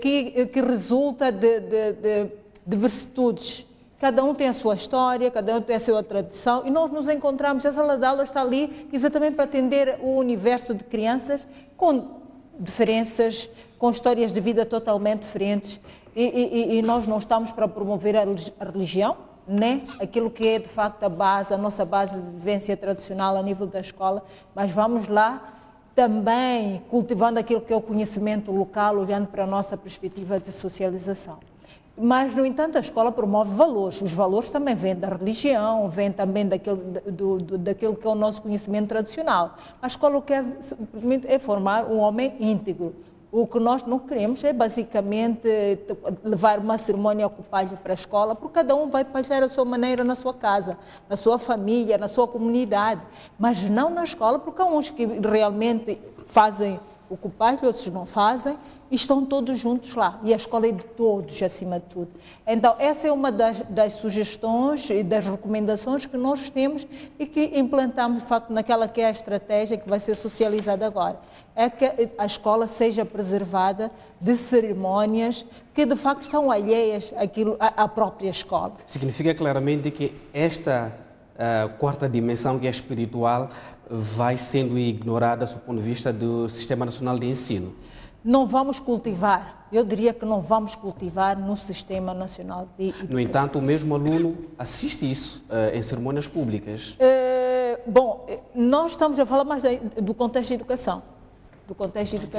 que resulta de vicissitudes. Cada um tem a sua história, cada um tem a sua tradição e nós nos encontramos, a sala de aula está ali exatamente para atender o universo de crianças com diferenças, com histórias de vida totalmente diferentes e nós não estamos para promover a religião, né? Aquilo que é de facto a base, a nossa base de vivência tradicional a nível da escola, mas vamos lá também cultivando aquilo que é o conhecimento local, olhando para a nossa perspectiva de socialização. Mas, no entanto, a escola promove valores. Os valores também vêm da religião, vêm também daquilo que é o nosso conhecimento tradicional. A escola o que é formar um homem íntegro. O que nós não queremos é, basicamente, levar uma cerimónia ocupada para a escola, porque cada um vai fazer a sua maneira na sua casa, na sua família, na sua comunidade, mas não na escola, porque há uns que realmente fazem o culpado, outros não fazem, e estão todos juntos lá. E a escola é de todos, acima de tudo. Então, essa é uma das sugestões e das recomendações que nós temos e que implantamos, de facto, naquela que é a estratégia que vai ser socializada agora. É que a escola seja preservada de cerimónias que, de facto, estão alheias à própria escola. Significa claramente que esta quarta dimensão, que é espiritual, vai sendo ignorada do ponto de vista do Sistema Nacional de Ensino? Não vamos cultivar, eu diria que não vamos cultivar no Sistema Nacional de Educação. No entanto, o mesmo aluno assiste isso em cerimônias públicas. Bom, nós estamos a falar mais do contexto de educação.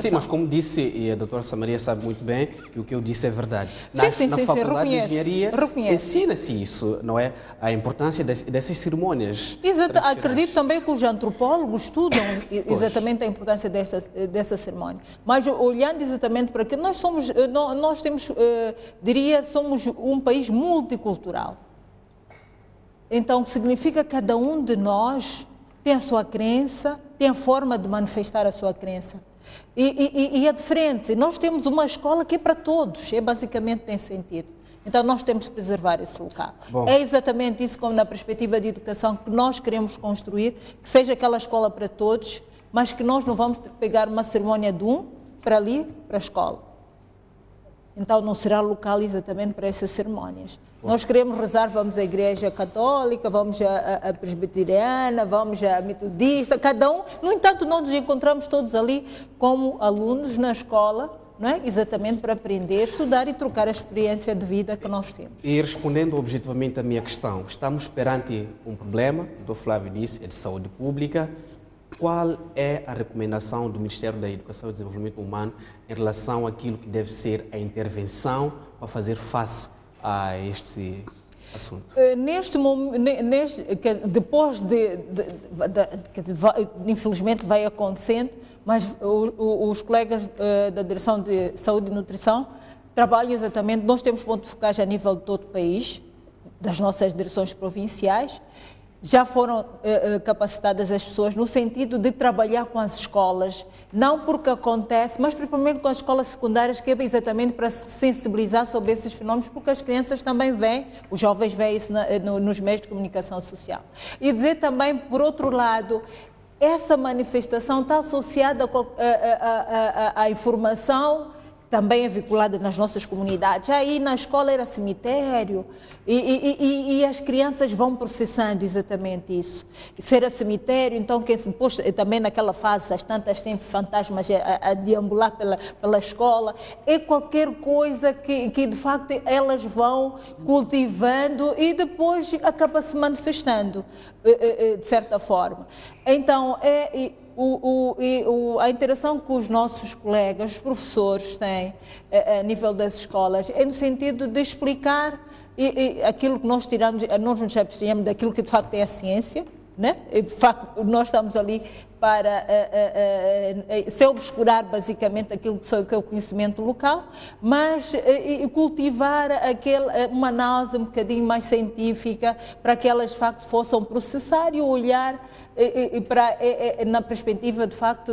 Sim, mas como disse, e a doutora Samaria sabe muito bem, que o que eu disse é verdade. Na Faculdade de Engenharia ensina-se isso, não é? A importância dessas cerimônias. Exato, acredito também que os antropólogos estudam exatamente a importância dessa cerimónia. Mas olhando exatamente para que nós temos, diria, somos um país multicultural. Então, significa que cada um de nós tem a sua crença, tem a forma de manifestar a sua crença. E é diferente. Nós temos uma escola que é para todos, basicamente nesse sentido. Então, nós temos que preservar esse local. Bom. É exatamente isso, como na perspectiva de educação, que nós queremos construir, que seja aquela escola para todos, mas que nós não vamos pegar uma cerimónia de para ali, para a escola. Então, não será local exatamente para essas cerimónias. Nós queremos rezar, vamos à igreja católica, vamos à presbiteriana, vamos à metodista, cada um. No entanto, nós nos encontramos todos ali como alunos na escola, não é? Exatamente para aprender, estudar e trocar a experiência de vida que nós temos. E respondendo objetivamente à minha questão, estamos perante um problema, o Dr. Flávio disse, é de saúde pública. Qual é a recomendação do Ministério da Educação e Desenvolvimento Humano em relação àquilo que deve ser a intervenção para fazer face a este assunto? Neste momento, depois infelizmente vai acontecendo, mas os colegas da Direção de Saúde e Nutrição trabalham exatamente, nós temos pontos focais a nível de todo o país, das nossas direções provinciais. Já foram capacitadas as pessoas no sentido de trabalhar com as escolas, não porque acontece, mas principalmente com as escolas secundárias, que é exatamente para se sensibilizar sobre esses fenómenos, porque as crianças também veem, os jovens veem isso nos meios de comunicação social. E dizer também, por outro lado, essa manifestação está associada à informação, também é vinculada nas nossas comunidades. Aí na escola era cemitério e as crianças vão processando exatamente isso. Se era cemitério, então depois, também naquela fase as tantas têm fantasmas a deambular pela escola. É qualquer coisa que de facto elas vão cultivando e depois acaba se manifestando de certa forma. Então a interação que os nossos colegas, os professores têm a nível das escolas é no sentido de explicar aquilo que nós tiramos, nós nos abstemos daquilo que de facto é a ciência, né? De facto, nós estamos ali para sem obscurar basicamente aquilo que é o conhecimento local, mas cultivar uma análise um bocadinho mais científica para que elas de facto possam processar e olhar na perspectiva de facto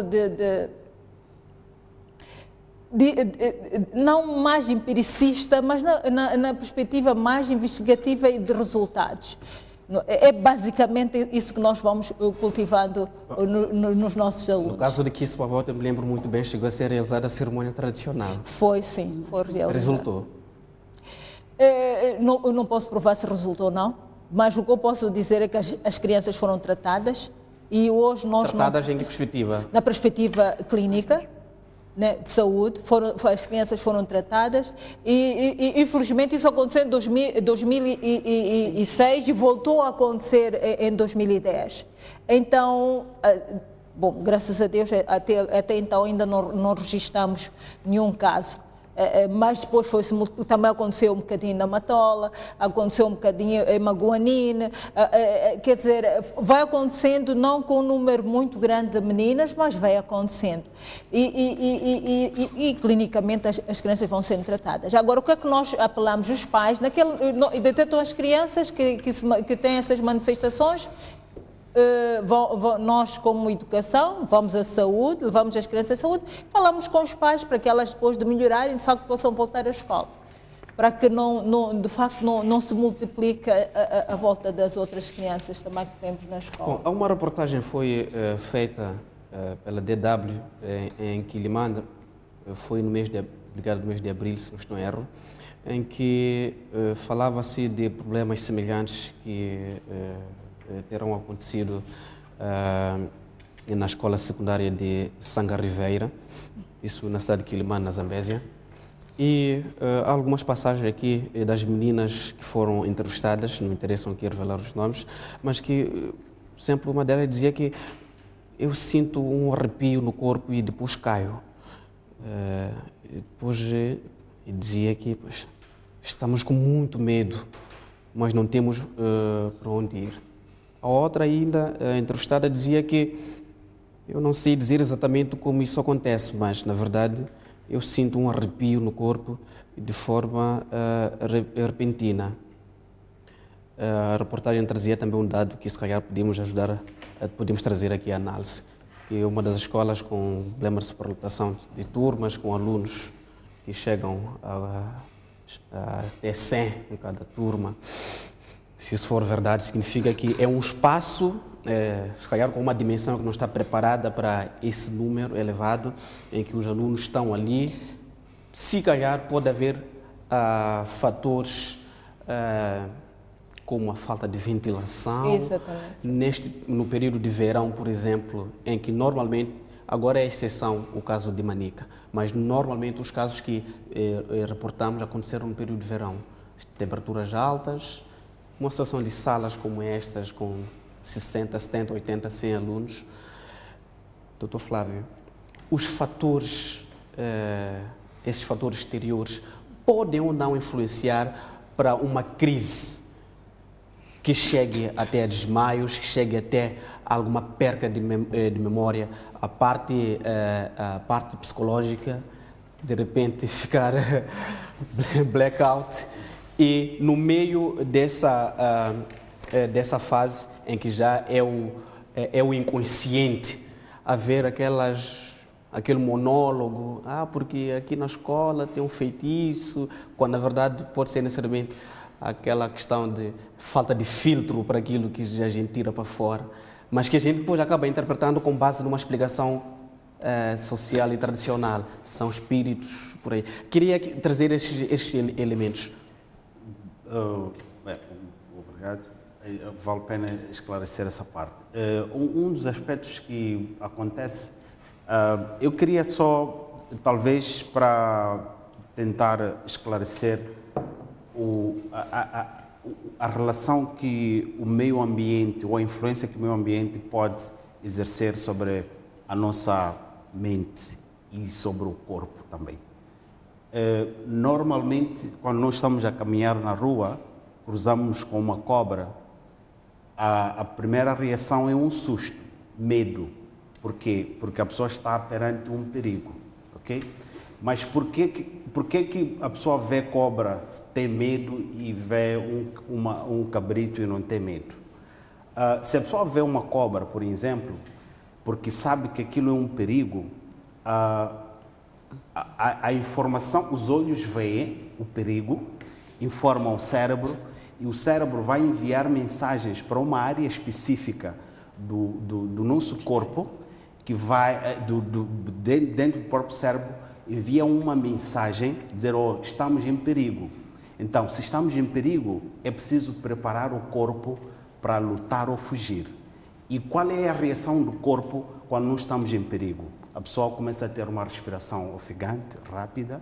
não mais empiricista, mas na perspectiva mais investigativa e de resultados. É basicamente isso que nós vamos cultivando nos nossos alunos. No caso de Kismavota, eu me lembro muito bem, chegou a ser realizada a cerimônia tradicional. Foi, sim, foi realizada. Resultou? Eu não posso provar se resultou ou não, mas o que eu posso dizer é que as crianças foram tratadas e hoje nós... Tratadas em que perspectiva? Na perspectiva clínica, né, de saúde, as crianças foram tratadas e infelizmente isso aconteceu em 2006 e voltou a acontecer em 2010. Então, bom, graças a Deus, até então ainda não registramos nenhum caso. Mas depois também aconteceu um bocadinho na Matola, aconteceu um bocadinho em Maguanine, quer dizer, vai acontecendo não com um número muito grande de meninas, mas vai acontecendo. E clinicamente as crianças vão sendo tratadas. Agora, o que é que nós apelamos os pais? Detectam as crianças que têm essas manifestações. Nós, como educação, vamos à saúde, levamos as crianças à saúde, falamos com os pais para que elas, depois de melhorarem, de facto possam voltar à escola, para que de facto não se multiplique a volta das outras crianças também que temos na escola. Bom, uma reportagem foi feita pela DW em Quilimane, foi ligado no mês de abril, se não estou em erro, em que falava-se de problemas semelhantes que terão acontecido na escola secundária de Sanga Ribeira, isso na cidade de Quilimane, na Zambésia. E há algumas passagens aqui das meninas que foram entrevistadas, não me interessam aqui revelar os nomes, mas que, por exemplo, uma delas dizia que eu sinto um arrepio no corpo e depois caio. Depois dizia que pois, estamos com muito medo, mas não temos para onde ir. A outra ainda, a entrevistada, dizia que eu não sei dizer exatamente como isso acontece, mas, na verdade, eu sinto um arrepio no corpo de forma repentina. A reportagem trazia também um dado que, se calhar, podemos trazer aqui à análise, que é uma das escolas com problemas de superlotação de turmas, com alunos que chegam até 100 em cada turma. Se isso for verdade, significa que é um espaço, se calhar com uma dimensão que não está preparada para esse número elevado, em que os alunos estão ali. Se calhar pode haver fatores como a falta de ventilação. Exatamente. No período de verão, por exemplo, em que normalmente, agora é exceção o caso de Manica, mas normalmente os casos que reportamos aconteceram no período de verão. Temperaturas altas, uma situação de salas como estas, com 60, 70, 80, 100 alunos. Dr. Flávio, os fatores, esses fatores exteriores, podem ou não influenciar para uma crise que chegue até a desmaios, que chegue até alguma perca de memória, a parte psicológica, de repente ficar blackout. E no meio dessa fase em que já é o inconsciente, haver aquele monólogo, porque aqui na escola tem um feitiço, quando na verdade pode ser necessariamente aquela questão de falta de filtro para aquilo que a gente tira para fora, mas que a gente depois acaba interpretando com base numa explicação social e tradicional. São espíritos por aí. Queria trazer estes elementos. Obrigado. Vale a pena esclarecer essa parte. Um dos aspectos que acontece, eu queria só, talvez, para tentar esclarecer a relação que o meio ambiente, ou a influência que o meio ambiente pode exercer sobre a nossa mente e sobre o corpo também. Normalmente, quando nós estamos a caminhar na rua, cruzamos com uma cobra, a primeira reação é um susto, medo. Por quê? Porque a pessoa está perante um perigo, ok? Mas por que a pessoa vê cobra, tem medo, e vê um cabrito e não tem medo? Se a pessoa vê uma cobra, por exemplo, porque sabe que aquilo é um perigo, a informação, os olhos veem o perigo, informam o cérebro, e o cérebro vai enviar mensagens para uma área específica do nosso corpo, que vai, dentro do próprio cérebro, envia uma mensagem, dizer, oh, estamos em perigo. Então, se estamos em perigo, é preciso preparar o corpo para lutar ou fugir. E qual é a reação do corpo quando não estamos em perigo? A pessoa começa a ter uma respiração ofegante, rápida,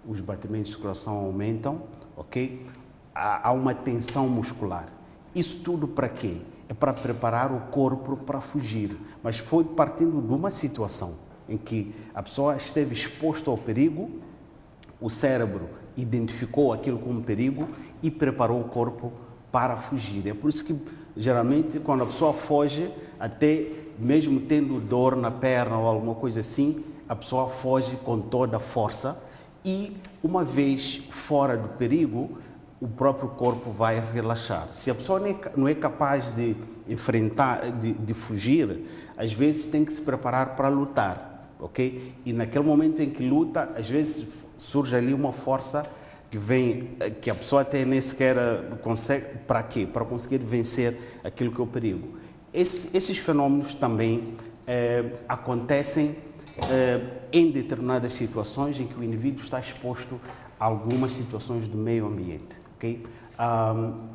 os batimentos do coração aumentam, ok? Há uma tensão muscular. Isso tudo para quê? É para preparar o corpo para fugir. Mas foi partindo de uma situação em que a pessoa esteve exposta ao perigo, o cérebro identificou aquilo como perigo e preparou o corpo para fugir. É por isso que, geralmente, quando a pessoa foge, até mesmo tendo dor na perna ou alguma coisa assim, a pessoa foge com toda a força e, uma vez fora do perigo, o próprio corpo vai relaxar. Se a pessoa não é capaz de enfrentar, de fugir, às vezes tem que se preparar para lutar, ok? E naquele momento em que luta, às vezes surge ali uma força que vem, que a pessoa até nem sequer consegue. Para quê? Para conseguir vencer aquilo que é o perigo. Esses fenômenos também acontecem em determinadas situações em que o indivíduo está exposto a algumas situações do meio ambiente, ok?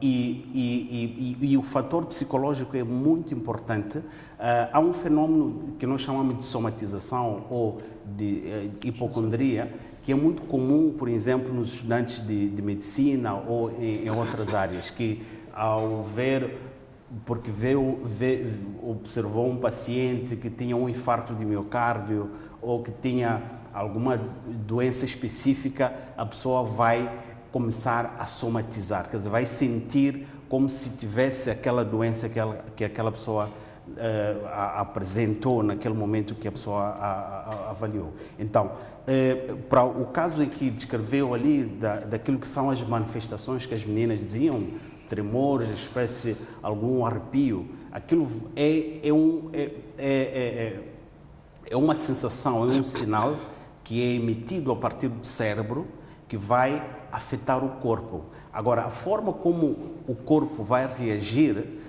E o fator psicológico é muito importante. Há um fenômeno que nós chamamos de somatização ou de hipocondria, que é muito comum, por exemplo, nos estudantes de medicina ou em outras áreas, que ao ver, porque observou um paciente que tinha um infarto de miocárdio ou que tinha alguma doença específica, a pessoa vai começar a somatizar, quer dizer, vai sentir como se tivesse aquela doença que aquela pessoa apresentou naquele momento que a pessoa avaliou. Então, para o caso em que descreveu ali daquilo que são as manifestações que as meninas diziam, tremores, espécie algum arrepio, aquilo é uma sensação, é um sinal que é emitido a partir do cérebro que vai afetar o corpo. Agora, a forma como o corpo vai reagir,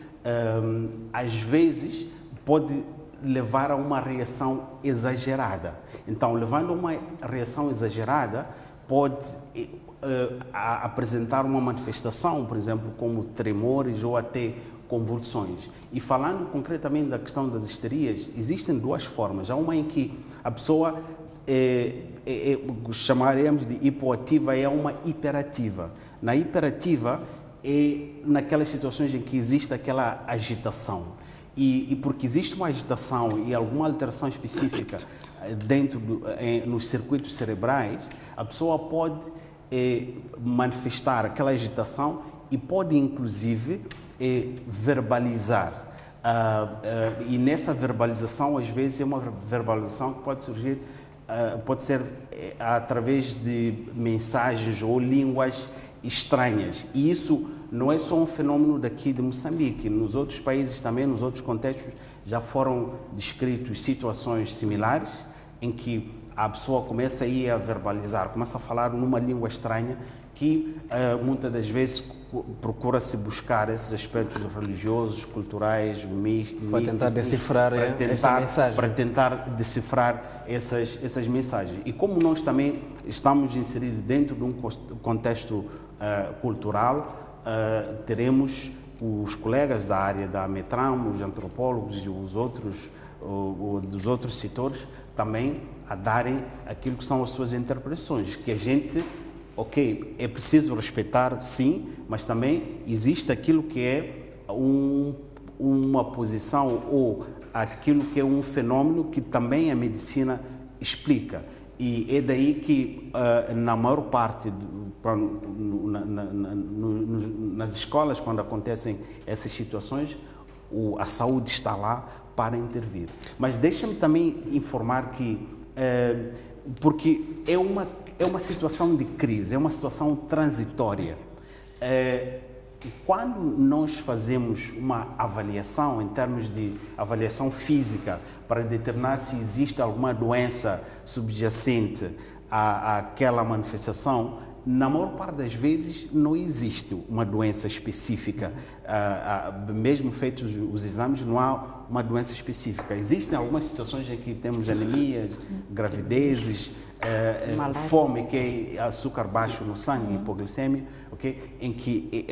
às vezes pode levar a uma reação exagerada. Então, levando a uma reação exagerada, pode apresentar uma manifestação, por exemplo, como tremores ou até convulsões. E falando concretamente da questão das histerias, existem duas formas. Há uma em que a pessoa chamaremos de hipoativa, é uma hiperativa. Na hiperativa é naquelas situações em que existe aquela agitação. E porque existe uma agitação e alguma alteração específica nos circuitos cerebrais, a pessoa pode manifestar aquela agitação e pode, inclusive, verbalizar. E nessa verbalização, às vezes, é uma verbalização que pode surgir, pode ser através de mensagens ou línguas estranhas. E isso não é só um fenômeno daqui de Moçambique. Nos outros países também, nos outros contextos, já foram descritos situações similares em que a pessoa começa aí a verbalizar, começa a falar numa língua estranha que muitas das vezes procura-se buscar esses aspectos religiosos, culturais, para tentar decifrar essa mensagem. Para tentar decifrar essas mensagens. E como nós também estamos inseridos dentro de um contexto cultural, teremos os colegas da área da Metram, os antropólogos e os outros dos outros setores também a darem aquilo que são as suas interpretações, que a gente, ok, é preciso respeitar, sim, mas também existe aquilo que é uma posição ou aquilo que é um fenômeno que também a medicina explica. E é daí que, na maior parte, nas escolas, quando acontecem essas situações, a saúde está lá para intervir. Mas deixa-me também informar que, porque é uma situação de crise, é uma situação transitória. Quando nós fazemos uma avaliação, em termos de avaliação física, para determinar se existe alguma doença subjacente àquela manifestação, na maior parte das vezes não existe uma doença específica. Mesmo feitos os exames, não há uma doença específica. Existem algumas situações em que temos anemias, gravidezes, fome, que é açúcar baixo no sangue, hipoglicemia, okay? Em que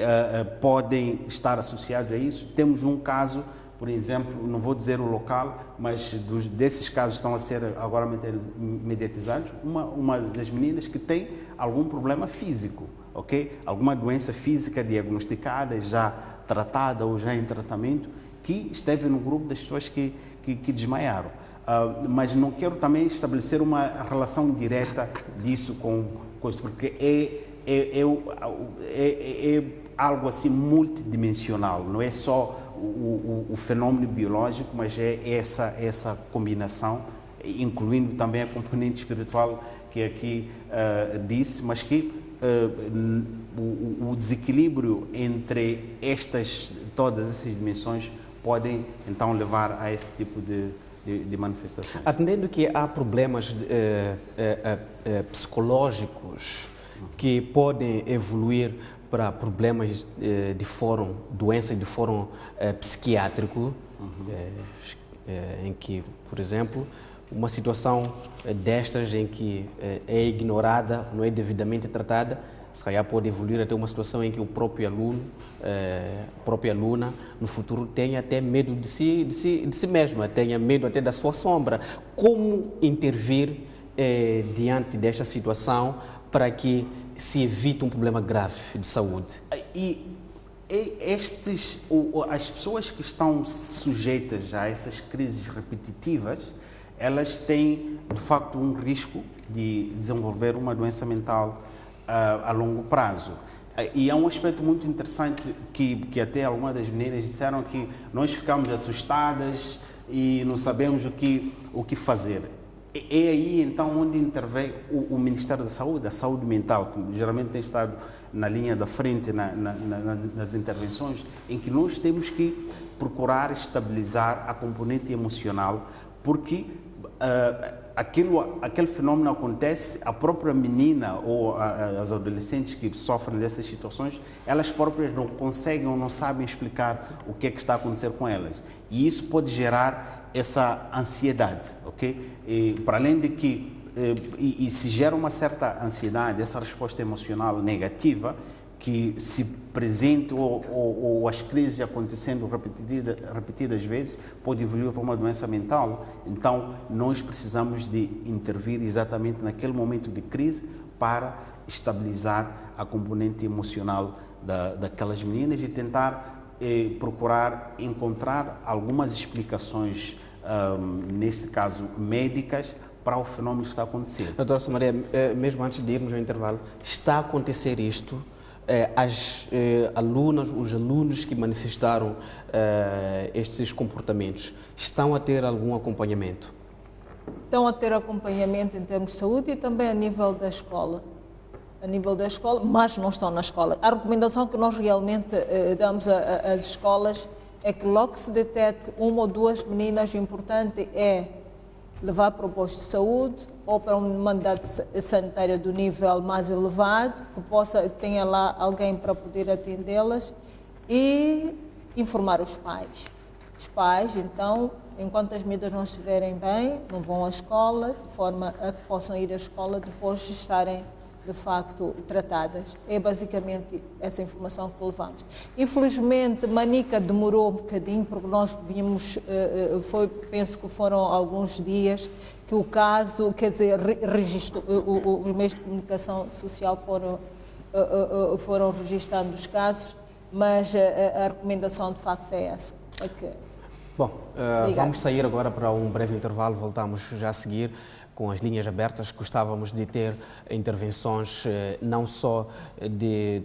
podem estar associados a isso. Temos um caso, por exemplo, não vou dizer o local, mas desses casos estão a ser agora mediatizados, uma das meninas que tem algum problema físico, ok? Alguma doença física diagnosticada, já tratada ou já em tratamento, que esteve no grupo das pessoas que desmaiaram. Mas não quero também estabelecer uma relação direta disso com isso, porque é algo assim multidimensional, não é só o fenômeno biológico, mas é essa combinação, incluindo também a componente espiritual que aqui disse, mas que o desequilíbrio entre todas essas dimensões podem então levar a esse tipo de manifestações. Atendendo que há problemas psicológicos que podem evoluir para problemas doenças de fórum psiquiátrico, em que, por exemplo, uma situação destas em que é ignorada, não é devidamente tratada, se calhar pode evoluir até uma situação em que o próprio aluno, a própria aluna, no futuro tenha até medo de si mesma, tenha medo até da sua sombra. Como intervir diante desta situação para que se evite um problema grave de saúde? As pessoas que estão sujeitas a essas crises repetitivas, elas têm, de facto, um risco de desenvolver uma doença mental a longo prazo. E é um aspecto muito interessante que até algumas das meninas disseram, que nós ficamos assustadas e não sabemos o que fazer. É aí, então, onde intervém o Ministério da Saúde, a saúde mental, que geralmente tem estado na linha da frente nas intervenções, em que nós temos que procurar estabilizar a componente emocional, porque aquele fenômeno acontece, a própria menina ou as adolescentes que sofrem dessas situações, elas próprias não conseguem ou não sabem explicar o que é que está a acontecer com elas. E isso pode gerar essa ansiedade, ok? E, para além de que, se gera uma certa ansiedade, essa resposta emocional negativa, que se presente ou as crises acontecendo repetidas vezes, pode evoluir para uma doença mental. Então, nós precisamos de intervir exatamente naquele momento de crise para estabilizar a componente emocional daquelas meninas e tentar procurar encontrar algumas explicações, nesse caso médicas, para o fenômeno que está acontecendo. Doutora Samaria, mesmo antes de irmos ao intervalo, está a acontecer isto? As alunas, os alunos que manifestaram estes comportamentos, estão a ter algum acompanhamento? Estão a ter acompanhamento em termos de saúde e também a nível da escola. A nível da escola, mas não estão na escola. A recomendação que nós realmente damos às escolas é que logo que se detecte uma ou duas meninas, o importante é levar para o posto de saúde ou para uma unidade sanitária do nível mais elevado, que tenha lá alguém para poder atendê-las, e informar os pais. Os pais, então, enquanto as medidas não estiverem bem, não vão à escola, de forma a que possam ir à escola depois de estarem, de facto, tratadas. É basicamente essa informação que levamos. Infelizmente, Manica demorou um bocadinho, porque nós vimos, penso que foram alguns dias que o caso, quer dizer, os meios de comunicação social foram registrando os casos, mas a recomendação de facto é essa. Bom, vamos sair agora para um breve intervalo, voltamos já a seguir com as linhas abertas. Gostávamos de ter intervenções não só de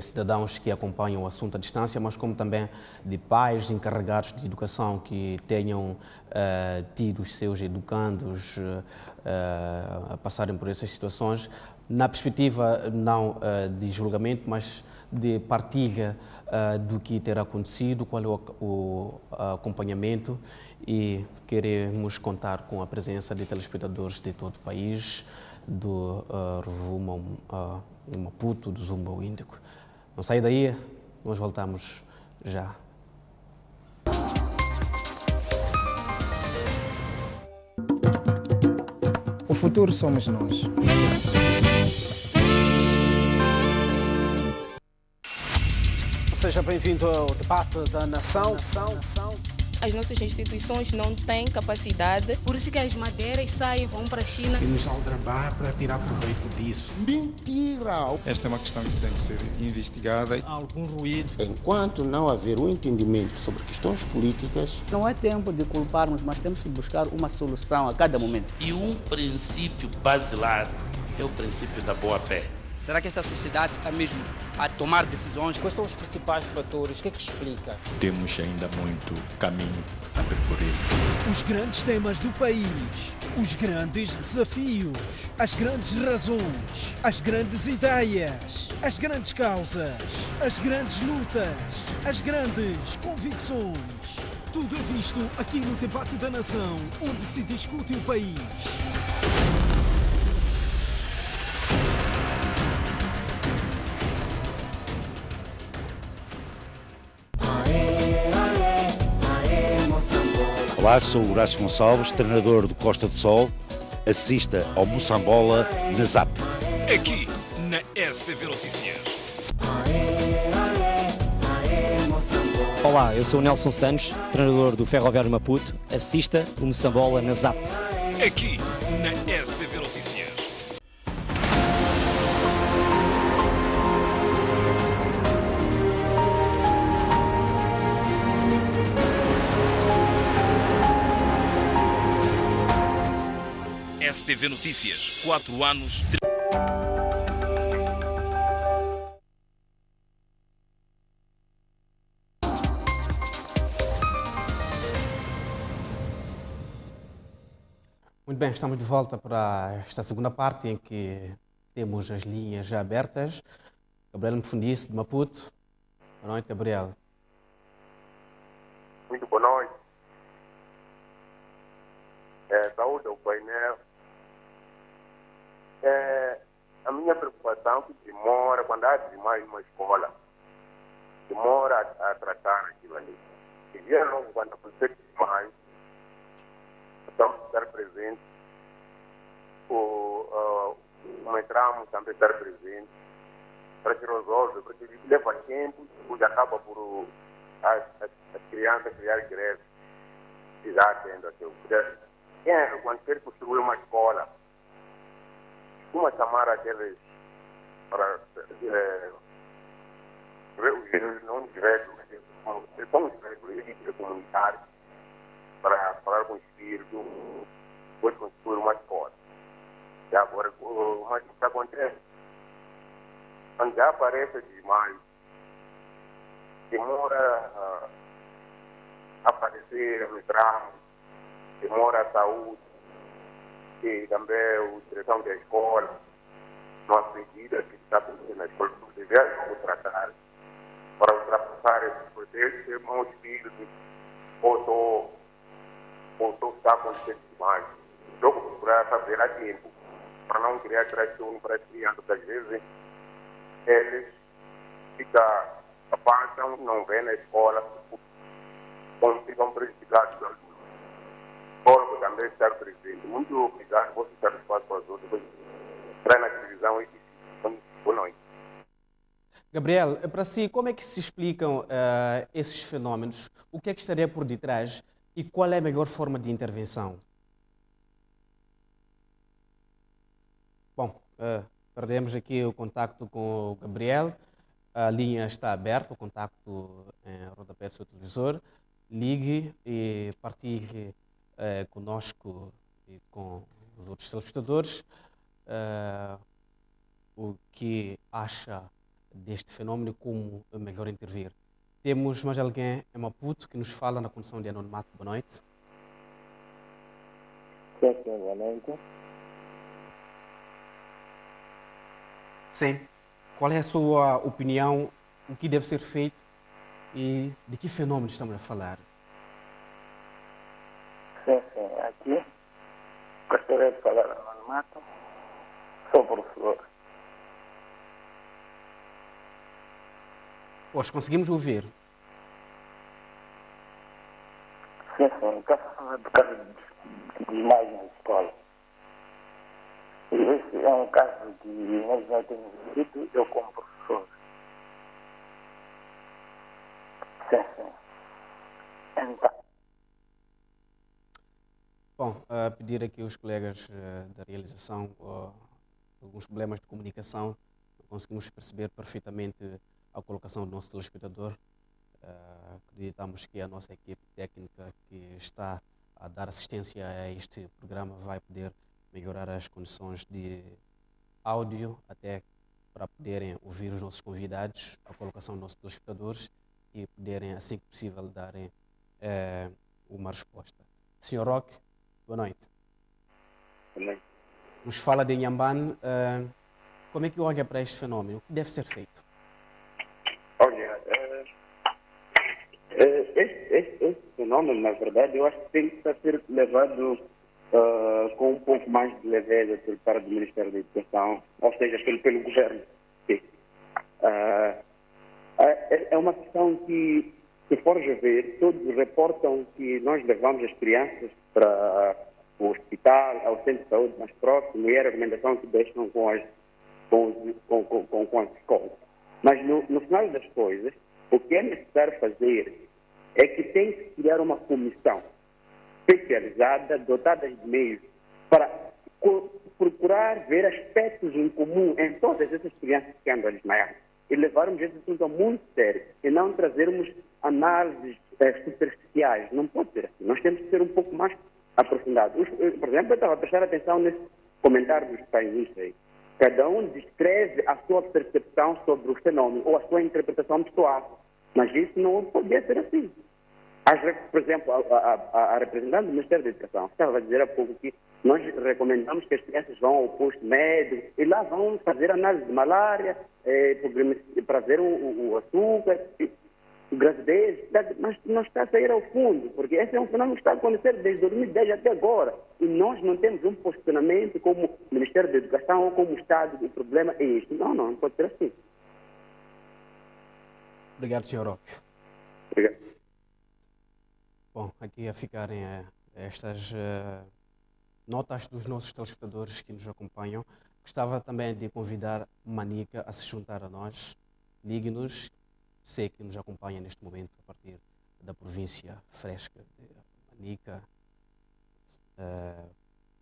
cidadãos que acompanham o assunto à distância, mas como também de pais encarregados de educação que tenham tido os seus educandos a passarem por essas situações, na perspectiva não de julgamento, mas de partilha do que terá acontecido, qual é o acompanhamento, e queremos contar com a presença de telespectadores de todo o país, do Rovuma, Maputo, do Zumba Índico. Não saia daí, nós voltamos já. O futuro somos nós. Seja bem-vindo ao debate da nação. As nossas instituições não têm capacidade. Por isso que as madeiras saem, vão para a China. E nos aldrabar para tirar proveito disso. Mentira! Esta é uma questão que tem que ser investigada. Há algum ruído. Enquanto não haver um entendimento sobre questões políticas... Não é tempo de culparmos, mas temos que buscar uma solução a cada momento. E um princípio basilar é o princípio da boa-fé. Será que esta sociedade está mesmo a tomar decisões? Quais são os principais fatores? O que é que explica? Temos ainda muito caminho a percorrer. Os grandes temas do país, os grandes desafios, as grandes razões, as grandes ideias, as grandes causas, as grandes lutas, as grandes convicções. Tudo é visto aqui no Debate da Nação, onde se discute o país. Olá, sou Horácio Gonçalves, treinador do Costa do Sol. Assista ao Moçambola na ZAP. Aqui na STV Notícias. Olá, eu sou o Nelson Santos, treinador do Ferroviário Maputo. Assista o Moçambola na ZAP. Aqui na STV Notícias. STV Notícias, 4 anos. Muito bem, estamos de volta para esta segunda parte em que temos as linhas já abertas. Gabriel Mfundice, de Maputo. Boa noite, Gabriel. Muito boa noite. Saúde ao painel. A minha preocupação é que demora, quando há demais numa escola, demora a tratar aquilo ali. E dia logo, quando acontecer demais, estamos a estar presentes, o metramo também estar presente, para que resolva, porque leva tempo, depois acaba por as crianças criar greve, e já tendo aquilo. Quando quer construir uma escola, costuma chamar aqueles para não os velhos, são os velhos comunitários, para falar com o espírito, depois construir uma escola. E agora, mas o que acontece? Quando já aparece demais, demora a aparecer no tramo, demora a saúde, e também a direção da escola, não acredita que está acontecendo na escola, devemos tratar para ultrapassar esse processo, ter um espírito, ou está acontecendo demais. Então, procurar saber a tempo, para não criar transtorno para as crianças. Às vezes, eles passam, não vêm na escola, ficam prejudicados. O também estar presente. Muito obrigado por estar espaço para os outros. Para na televisão e boa noite. Gabriel, para si, como é que se explicam esses fenómenos? O que é que estaria por detrás e qual é a melhor forma de intervenção? Bom, perdemos aqui o contacto com o Gabriel. A linha está aberta, o contacto em rodapé do seu televisor. ligue e partilhe conosco e com os outros telespectadores o que acha deste fenómeno e como é melhor intervir. Temos mais alguém em Maputo que nos fala na condição de anonimato. Boa noite. Sim, boa noite. Sim. Qual é a sua opinião? O que deve ser feito e de que fenômeno estamos a falar? Sim, aqui gostaria de falar anonimato. Sou professor. Hoje conseguimos ouvir. Sim, caso de mais na escola. E esse é um caso que nós já temos visto, eu como professor. Sim. Então. Bom, a pedir aqui aos colegas da realização alguns problemas de comunicação, conseguimos perceber perfeitamente a colocação do nosso telespectador. Acreditamos que a nossa equipe técnica que está a dar assistência a este programa vai poder melhorar as condições de áudio até para poderem ouvir os nossos convidados, a colocação dos nossos telespectadores e poderem, assim que possível, darem uma resposta. Sr. Roque, boa noite. Boa noite. Nos fala de Inhambane. Como é que olha para este fenómeno? O que deve ser feito? Olha, esse fenômeno, na verdade, eu acho que tem que ser levado com um pouco mais de leveza por parte do Ministério da Educação, ou seja, pelo governo. É uma questão que, se fores a ver, todos reportam que nós levamos as crianças para o hospital, ao centro de saúde mais próximo, e é a recomendação que deixam com as escolas. Mas, no final das coisas, o que é necessário fazer é que tem que criar uma comissão especializada, dotada de meios, para procurar ver aspectos em comum em todas essas crianças que andam a desmaiar e levarmos esse assunto muito sério e não trazermos análises superficiais. Não pode ser assim. Nós temos que ser um pouco mais aprofundados. Por exemplo, eu estava a prestar atenção nesse comentário dos painéis aí. Cada um descreve a sua percepção sobre o fenômeno ou a sua interpretação pessoal. Mas isso não podia ser assim. Por exemplo, a representante do Ministério da Educação estava a dizer há pouco que nós recomendamos que as crianças vão ao posto médico e lá vão fazer análise de malária, para ver o açúcar, gravidez, mas não está a sair ao fundo, porque esse é um fenômeno que está a acontecer desde 2010 até agora. E nós não temos um posicionamento como Ministério da Educação ou como Estado, o problema é este. Não pode ser assim. Obrigado, Sr. Roque. Obrigado. Bom, aqui a ficarem estas notas dos nossos telespectadores que nos acompanham. Gostava também de convidar Manica a se juntar a nós. Ligue-nos, sei que nos acompanha neste momento a partir da província fresca de Manica.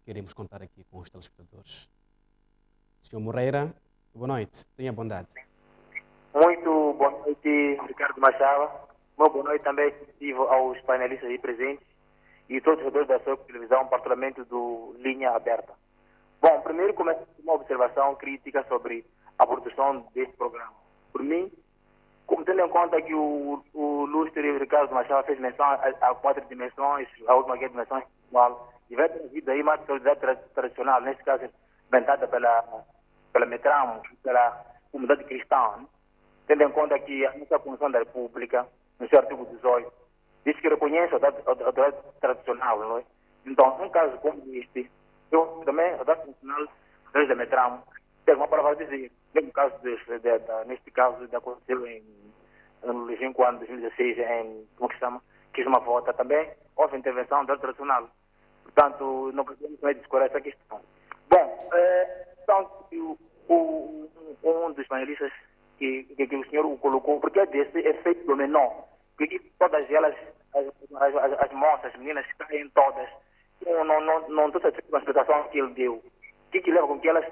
Queremos contar aqui com os telespectadores. Sr. Moreira, boa noite, tenha bondade. Muito boa noite, Ricardo Machado. Uma boa noite também aos painelistas aí presentes e todos os jogadores da sua televisão, particularmente do Linha Aberta. Bom, primeiro começo com uma observação crítica sobre a produção deste programa. Por mim, como tendo em conta que o ilustre Ricardo Machado fez menção a 4 dimensões, a última que é a dimensão espiritual, e vai ter havido aí uma solidariedade tradicional, neste caso inventada pela Metramo, pela comunidade cristã, né? Tendo em conta que a nossa Constituição da República, no seu artigo 18, diz que reconhece a autoridade tradicional, não é? Então, num caso como este, eu também, a autoridade tradicional, desde a Metramo, tem uma palavra a dizer. No caso neste caso, aconteceu no 5 anos de 2016, como que se chama, uma volta também, houve intervenção da autoridade tradicional. Portanto, não podemos discorrer essa questão. Bom, então, um dos panelistas que o senhor colocou, porque é desse efeito dominó, porque todas elas, as moças, as meninas, caem todas. Não estou satisfeito com a explicação que ele deu. O que leva com que elas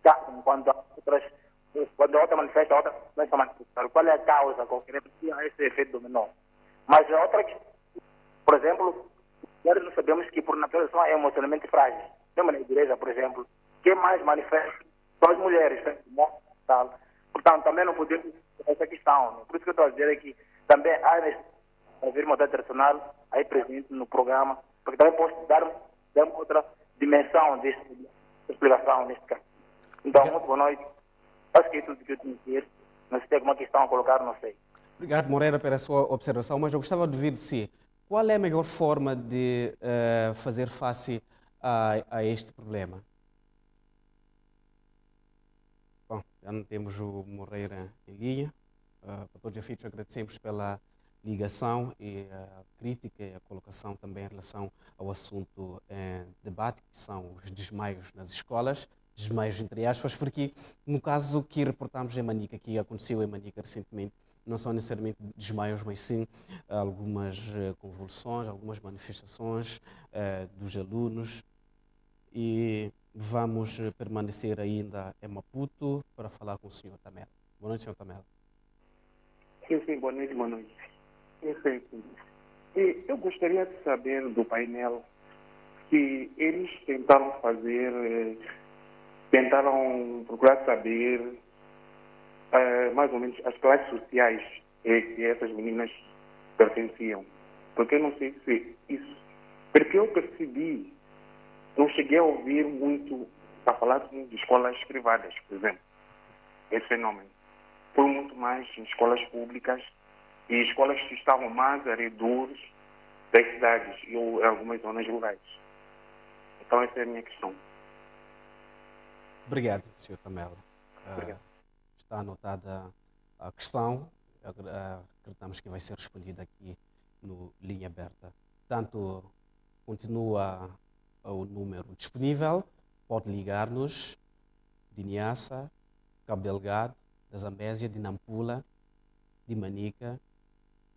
caem quando a outra manifesta, a outra começa a manifestar? Qual é a causa concreta que há esse efeito dominó? Mas a outra Por exemplo, nós sabemos que por natureza são emocionalmente frágeis. Mesmo na igreja, por exemplo, quem mais manifesta são as mulheres, tal. Portanto, também não podemos essa questão. Né? Por isso que eu estou a dizer é que também há a irmandade tradicional aí presente no programa, porque também pode dar uma outra dimensão desta explicação neste caso. Então, muito boa noite. Acho que é tudo que eu tinha que dizer. Não sei se tem alguma questão a colocar, não sei. Obrigado, Moreira, pela sua observação, mas eu gostava de ouvir de si. Qual é a melhor forma de fazer face a este problema? Bom, já não temos o Moreira em linha. Para todos os efeitos, agradecemos pela ligação e a crítica e a colocação também em relação ao assunto em debate, que são os desmaios nas escolas, desmaios entre aspas, porque no caso que reportamos em Manica, que aconteceu em Manica recentemente, não são necessariamente desmaios, mas sim algumas convulsões, algumas manifestações dos alunos. E vamos permanecer ainda em Maputo para falar com o Sr. Tamelo. Boa noite, Sr. Tamelo. Sim, boa noite, boa noite. Eu gostaria de saber do painel se eles tentaram procurar saber mais ou menos as classes sociais que essas meninas pertenciam. Porque eu não sei se isso... Porque eu percebi, não cheguei a ouvir muito a falar de escolas privadas, por exemplo, esse fenômeno. Foi muito mais em escolas públicas e escolas que estavam mais arredores das cidades e em algumas zonas rurais. Então essa é a minha questão. Obrigado, Sr. Tamelo. Está anotada a questão. Acreditamos que vai ser respondida aqui no Linha Aberta. Portanto, continua o número disponível. Pode ligar-nos de Niassa, Cabo Delgado, da Zambésia, de Nampula, de Manica,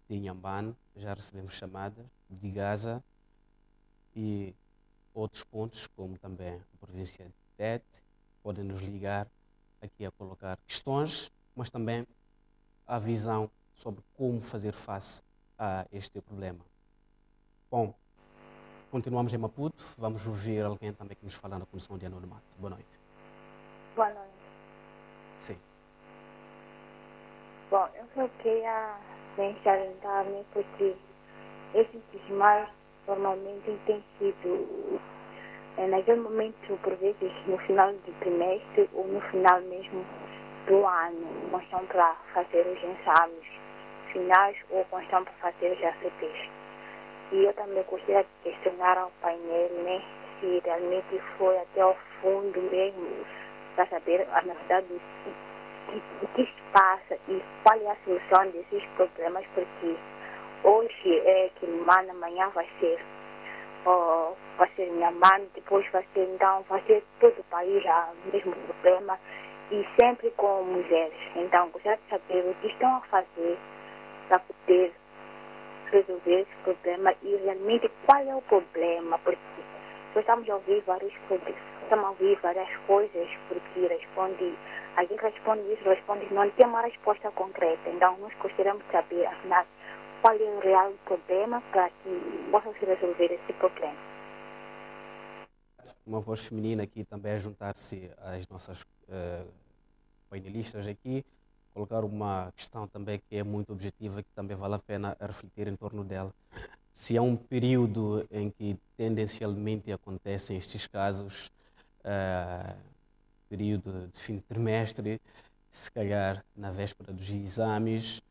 de Inhambane, já recebemos chamadas, de Gaza e outros pontos, como também a província de Tete. Podem nos ligar aqui a colocar questões, mas também a visão sobre como fazer face a este problema. Bom, continuamos em Maputo. Vamos ouvir alguém também que nos fala na Comissão de Anonimato. Boa noite. Boa noite. Sim. Bom, eu só queria salientar-me porque esses desmaios normalmente têm sido naquele momento, por vezes, no final do trimestre ou no final mesmo do ano, quando estão para fazer os exames finais ou quando estão para fazer os ACPs. E eu também gostaria de questionar ao painel, né, se realmente foi até o fundo mesmo, para saber, na verdade, o que se passa e qual é a solução desses problemas, porque hoje é que amanhã vai ser minha mãe, depois vai ser todo o país o mesmo problema e sempre com mulheres. Então, gostaria de saber o que estão a fazer para poder resolver esse problema e realmente qual é o problema, porque nós estamos a ouvir várias coisas, porque alguém responde isso, não tem uma resposta concreta. Então, nós gostaríamos de saber, afinal, qual é o real problema para que possa se resolver esse problema. Uma voz feminina aqui também a juntar-se às nossas painelistas aqui, colocar uma questão também que é muito objetiva, que também vale a pena refletir em torno dela. Se há um período em que tendencialmente acontecem estes casos, período de fim de trimestre, se calhar na véspera dos exames,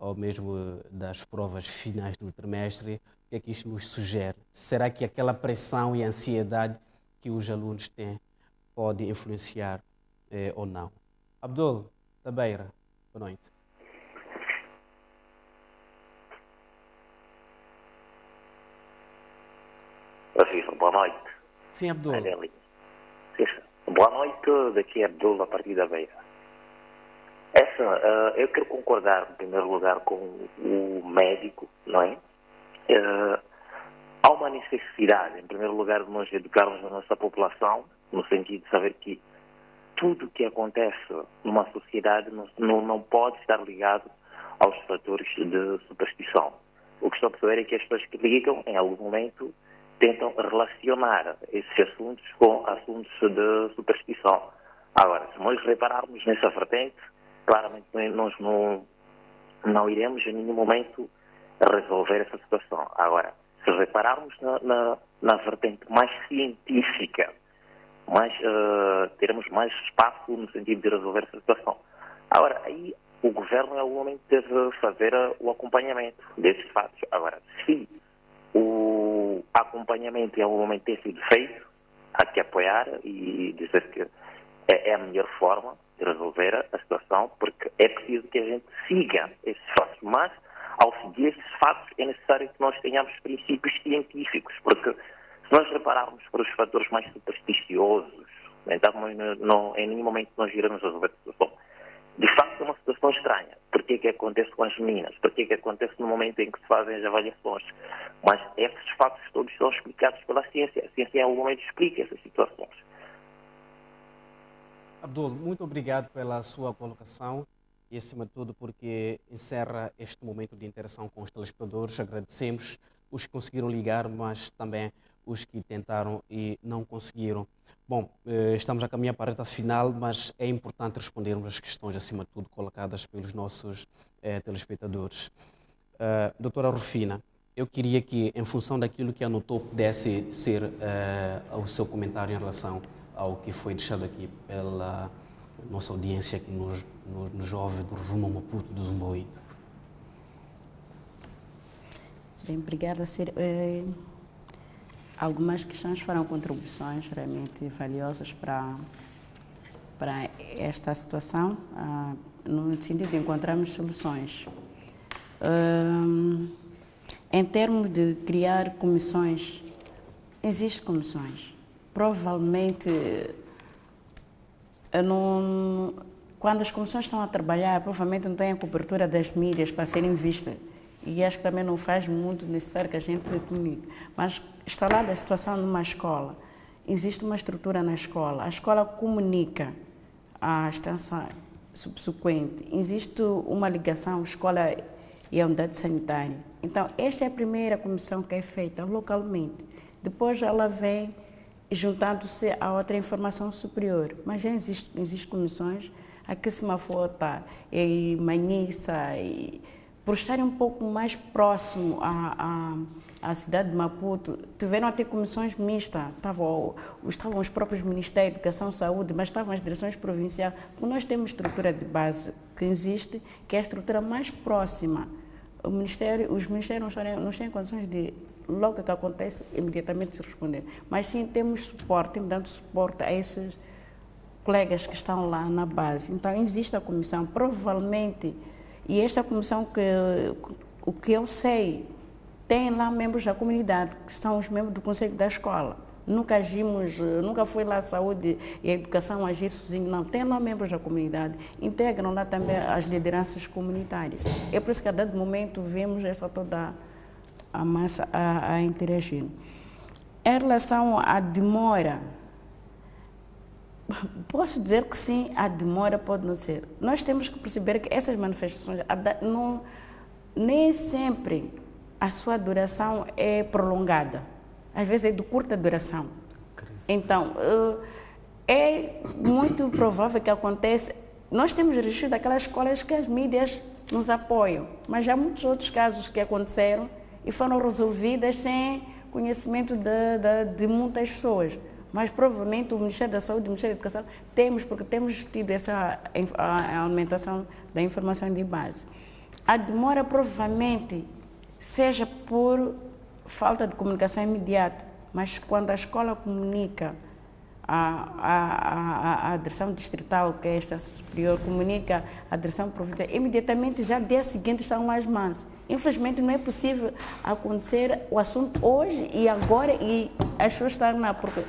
ou mesmo das provas finais do trimestre, o que é que isto nos sugere? Será que aquela pressão e ansiedade que os alunos têm pode influenciar ou não? Abdul Tabeira, boa noite. Boa noite. Sim, Abdul. Boa noite, daqui é Abdul, a partir da Beira. Eu quero concordar, em primeiro lugar, com o médico, não é? Há uma necessidade, em primeiro lugar, de nós educarmos a nossa população, no sentido de saber que tudo o que acontece numa sociedade não pode estar ligado aos fatores de superstição. o que estou a perceber é que as pessoas que ligam, em algum momento, tentam relacionar esses assuntos com assuntos de superstição. Agora, se nós repararmos nessa vertente, claramente nós não iremos em nenhum momento resolver essa situação. Agora, se repararmos na vertente mais científica, teremos mais espaço no sentido de resolver essa situação. Agora, aí o governo em algum momento deve fazer o acompanhamento desses fatos. Agora, se o acompanhamento em algum momento tem sido feito, há que apoiar e dizer que é a melhor forma de resolver a situação, porque é preciso que a gente siga esses fatos. Mas, ao seguir esses fatos, é necessário que nós tenhamos princípios científicos, porque se nós repararmos para os fatores mais supersticiosos, então em nenhum momento nós iremos resolver a situação. De facto, é uma situação estranha. Por que acontece com as meninas? Por que acontece no momento em que se fazem as avaliações? Mas esses fatos todos são explicados pela ciência. A ciência, em algum momento, explica essas situações. Abdul, muito obrigado pela sua colocação e, acima de tudo, porque encerra este momento de interação com os telespectadores. Agradecemos os que conseguiram ligar, mas também os que tentaram e não conseguiram. Bom, estamos a caminhar para a reta final, mas é importante respondermos as questões, acima de tudo, colocadas pelos nossos telespectadores. Doutora Rufina, eu queria que, em função daquilo que anotou, pudesse ser o seu comentário em relação ao que foi deixado aqui pela nossa audiência que nos ouve do Rumo Maputo, do Zumboito. Bem, obrigada, Sir. Algumas questões foram contribuições realmente valiosas para esta situação, no sentido de encontrarmos soluções. Em termos de criar comissões, existem comissões. Provavelmente, quando as comissões estão a trabalhar, provavelmente não têm a cobertura das mídias para serem vistas. E acho que também não faz muito necessário que a gente comunique. Mas instalada a situação numa escola, existe uma estrutura na escola, a escola comunica a extensão subsequente, existe uma ligação escola e a unidade sanitária. Então, esta é a primeira comissão que é feita localmente. Depois ela vem juntando-se a outra informação superior. Mas já existem comissões, aqui Semafota e Manhissa, por estarem um pouco mais próximo à cidade de Maputo, tiveram a ter comissões mistas. Estavam os próprios Ministérios de Educação e Saúde, mas estavam as direções provinciais, porque nós temos estrutura de base que existe, que é a estrutura mais próxima. Os ministérios não têm condições de, logo que acontece, imediatamente se responder. Mas sim temos suporte, temos dando suporte a esses colegas que estão lá na base. Então, existe a comissão, provavelmente. E esta comissão, o que eu sei, tem lá membros da comunidade, que são os membros do conselho da escola. Nunca foi lá a saúde e a educação agir sozinho, não. Tem lá membros da comunidade, integram lá também as lideranças comunitárias. É por isso que a dado momento vemos toda a massa a interagir. Em relação à demora, posso dizer que sim, a demora pode não ser. Nós temos que perceber que essas manifestações, nem sempre a sua duração é prolongada. Às vezes é de curta duração. Então, é muito provável que aconteça. Nós temos registrado aquelas escolas que as mídias nos apoiam, mas há muitos outros casos que aconteceram e foram resolvidas sem conhecimento de muitas pessoas. Mas provavelmente o Ministério da Saúde e o Ministério da Educação porque temos tido essa alimentação da informação de base. A demora provavelmente seja por falta de comunicação imediata, mas quando a escola comunica a direção distrital, que é esta superior, comunica a direção provincial, imediatamente já dia seguinte estão lá as mãos. Infelizmente não é possível acontecer o assunto hoje e agora e as pessoas estão lá, porque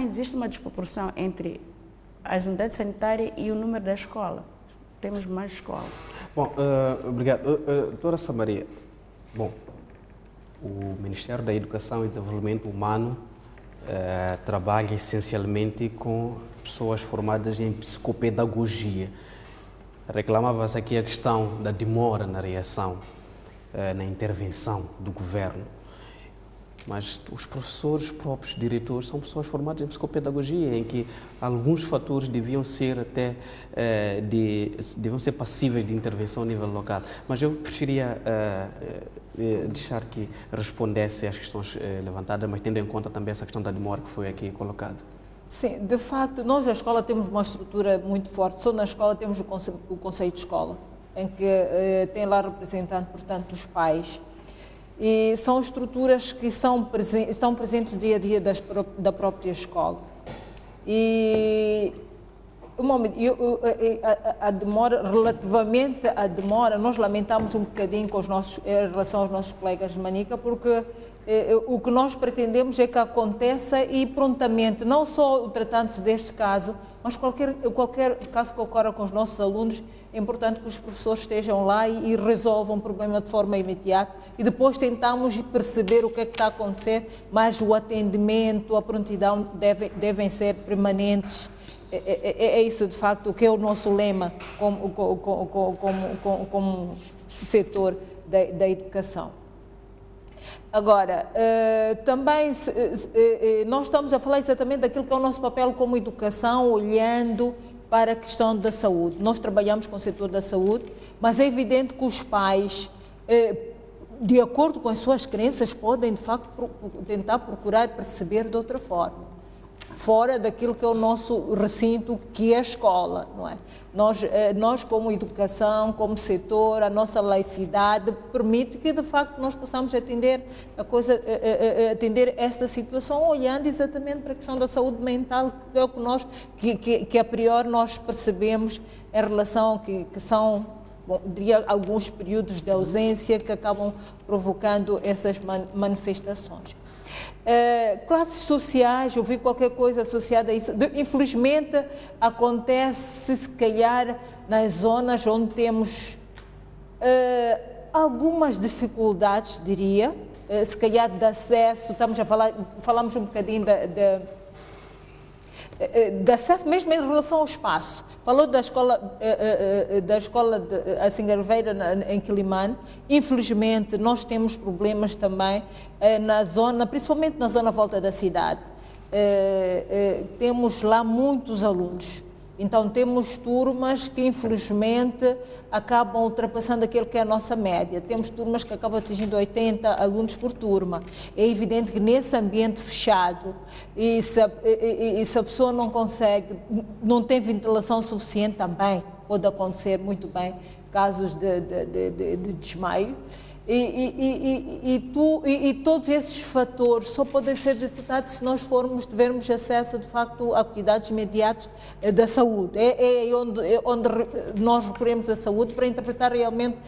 existe uma desproporção entre as unidades sanitárias e o número da escola. Temos mais escola. Bom, obrigado. Doutora Samaria, bom, o Ministério da Educação e Desenvolvimento Humano trabalha essencialmente com pessoas formadas em psicopedagogia. Reclamava-se aqui a questão da demora na reação. na intervenção do governo. Mas os professores próprios, diretores, são pessoas formadas em psicopedagogia, em que alguns fatores deviam ser até deviam ser passíveis de intervenção a nível local. Mas eu preferia deixar que respondesse às questões levantadas, mas tendo em conta também essa questão da demora que foi aqui colocada. Sim, de facto, nós na escola temos uma estrutura muito forte. Só na escola temos o Conselho de Escola, em que tem lá representante, portanto, dos pais. E são estruturas que estão presentes no dia a dia da própria escola. E a demora, relativamente à demora, nós lamentamos um bocadinho em relação aos nossos colegas de Manica, porque o que nós pretendemos é que aconteça e prontamente, não só tratando-se deste caso, mas qualquer caso que ocorra com os nossos alunos, é importante que os professores estejam lá e resolvam o problema de forma imediata e depois tentamos perceber o que é que está a acontecer, mas o atendimento, a prontidão devem ser permanentes. É isso, de facto, o que é o nosso lema como setor da educação. Agora, também nós estamos a falar exatamente daquilo que é o nosso papel como educação, olhando para a questão da saúde. Nós trabalhamos com o setor da saúde, mas é evidente que os pais, de acordo com as suas crenças, podem, de facto, tentar procurar perceber de outra forma, fora daquilo que é o nosso recinto, que é a escola, não é? Nós como educação, como setor, a nossa laicidade permite que, de facto, nós possamos atender esta situação, olhando exatamente para a questão da saúde mental, que é o que a priori nós percebemos em relação que são, diria, alguns períodos de ausência que acabam provocando essas manifestações. Classes sociais, eu vi qualquer coisa associada a isso. Infelizmente, acontece, se calhar, nas zonas onde temos algumas dificuldades, diria, se calhar de acesso, falamos um bocadinho de acesso mesmo em relação ao espaço. Falou da escola de Acingarveira em Quilimane. Infelizmente, nós temos problemas também na zona, principalmente na zona à volta da cidade. Temos lá muitos alunos. Então, temos turmas que, infelizmente, acabam ultrapassando aquilo que é a nossa média. Temos turmas que acabam atingindo 80 alunos por turma. É evidente que nesse ambiente fechado, e se a pessoa não consegue, não tem ventilação suficiente também, pode acontecer muito bem casos de desmaio. E todos esses fatores só podem ser detectados se nós tivermos acesso, de facto, a cuidados imediatos da saúde. É onde nós recorremos à saúde para interpretar realmente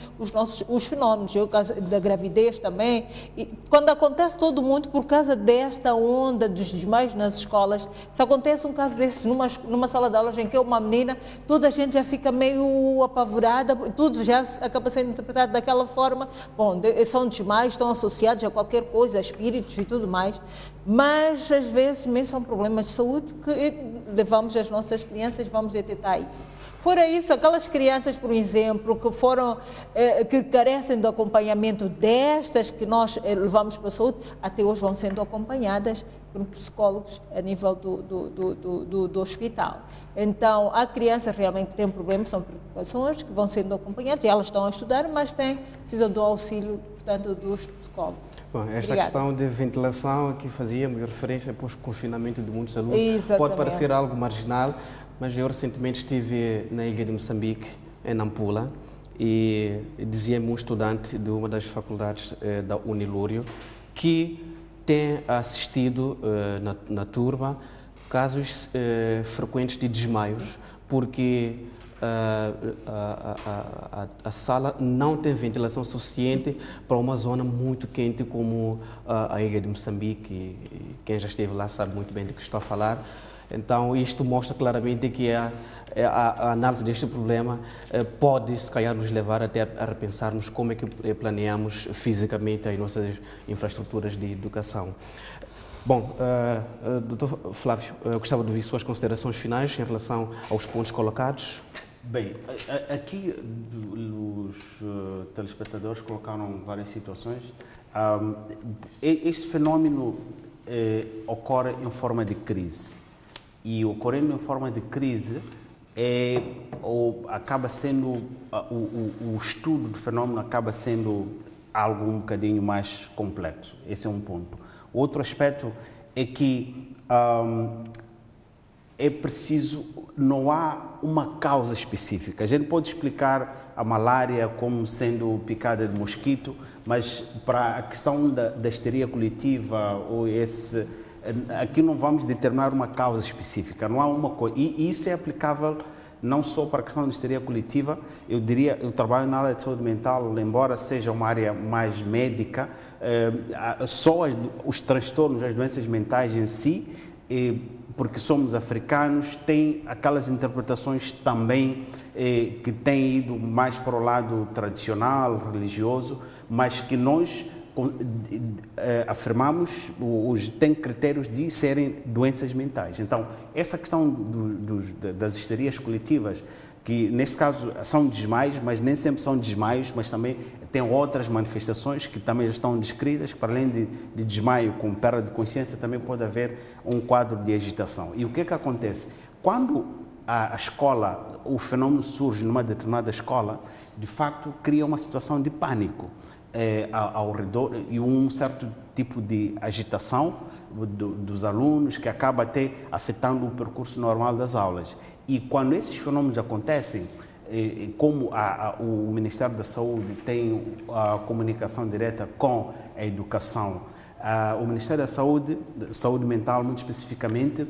os fenómenos. É o caso da gravidez também. E quando acontece todo mundo, por causa desta onda dos desmaios nas escolas, se acontece um caso desses numa sala de aulas em que é uma menina, toda a gente já fica meio apavorada, tudo já acaba sendo interpretado daquela forma. Bom, são desmaios, estão associados a qualquer coisa, a espíritos e tudo mais, mas às vezes mesmo são problemas de saúde que levamos as nossas crianças, vamos detectar isso. Fora isso, aquelas crianças, por exemplo, que carecem de acompanhamento destas que nós levamos para a saúde, até hoje vão sendo acompanhadas por psicólogos a nível do hospital. Então, há crianças realmente que têm problemas, são preocupações, que vão sendo acompanhadas, e elas estão a estudar, mas precisam do auxílio, portanto, dos psicólogos. Bom, esta questão de ventilação que fazíamos referência para o confinamento de muitos alunos, exatamente, pode parecer algo marginal, mas eu recentemente estive na ilha de Moçambique, em Nampula, e dizia-me um estudante de uma das faculdades da Unilúrio que tem assistido na turma casos frequentes de desmaios, porque a sala não tem ventilação suficiente para uma zona muito quente como a ilha de Moçambique, e quem já esteve lá sabe muito bem do que estou a falar. Então, isto mostra claramente que a análise deste problema pode, se calhar, nos levar até a repensarmos como é que planeamos fisicamente as nossas infraestruturas de educação. Bom, Dr. Flávio, eu gostava de ouvir suas considerações finais em relação aos pontos colocados. Bem, aqui os telespectadores colocaram várias situações. Este fenômeno ocorre em forma de crise. E ocorrendo em forma de crise, acaba sendo, o estudo do fenômeno acaba sendo algo um bocadinho mais complexo. Esse é um ponto. Outro aspecto é que é preciso, não há uma causa específica. A gente pode explicar a malária como sendo picada de mosquito, mas para a questão da histeria coletiva ou aqui não vamos determinar uma causa específica. Não há uma coisa. E isso é aplicável não só para a questão da histeria coletiva. Eu diria, eu trabalho na área de saúde mental, embora seja uma área mais médica, só os transtornos, as doenças mentais em si, porque somos africanos, tem aquelas interpretações também que têm ido mais para o lado tradicional, religioso, mas que nós afirmamos, tem critérios de serem doenças mentais. Então, essa questão das histerias coletivas, que neste caso são desmaios, mas nem sempre são desmaios, mas também tem outras manifestações que também já estão descritas, que para além de desmaio com perda de consciência, também pode haver um quadro de agitação. E o que é que acontece? Quando a escola, o fenômeno surge numa determinada escola, de facto cria uma situação de pânico ao redor e um certo tipo de agitação dos alunos que acaba até afetando o percurso normal das aulas. E quando esses fenômenos acontecem, como o Ministério da Saúde tem a comunicação direta com a educação, o Ministério da Saúde Mental, muito especificamente,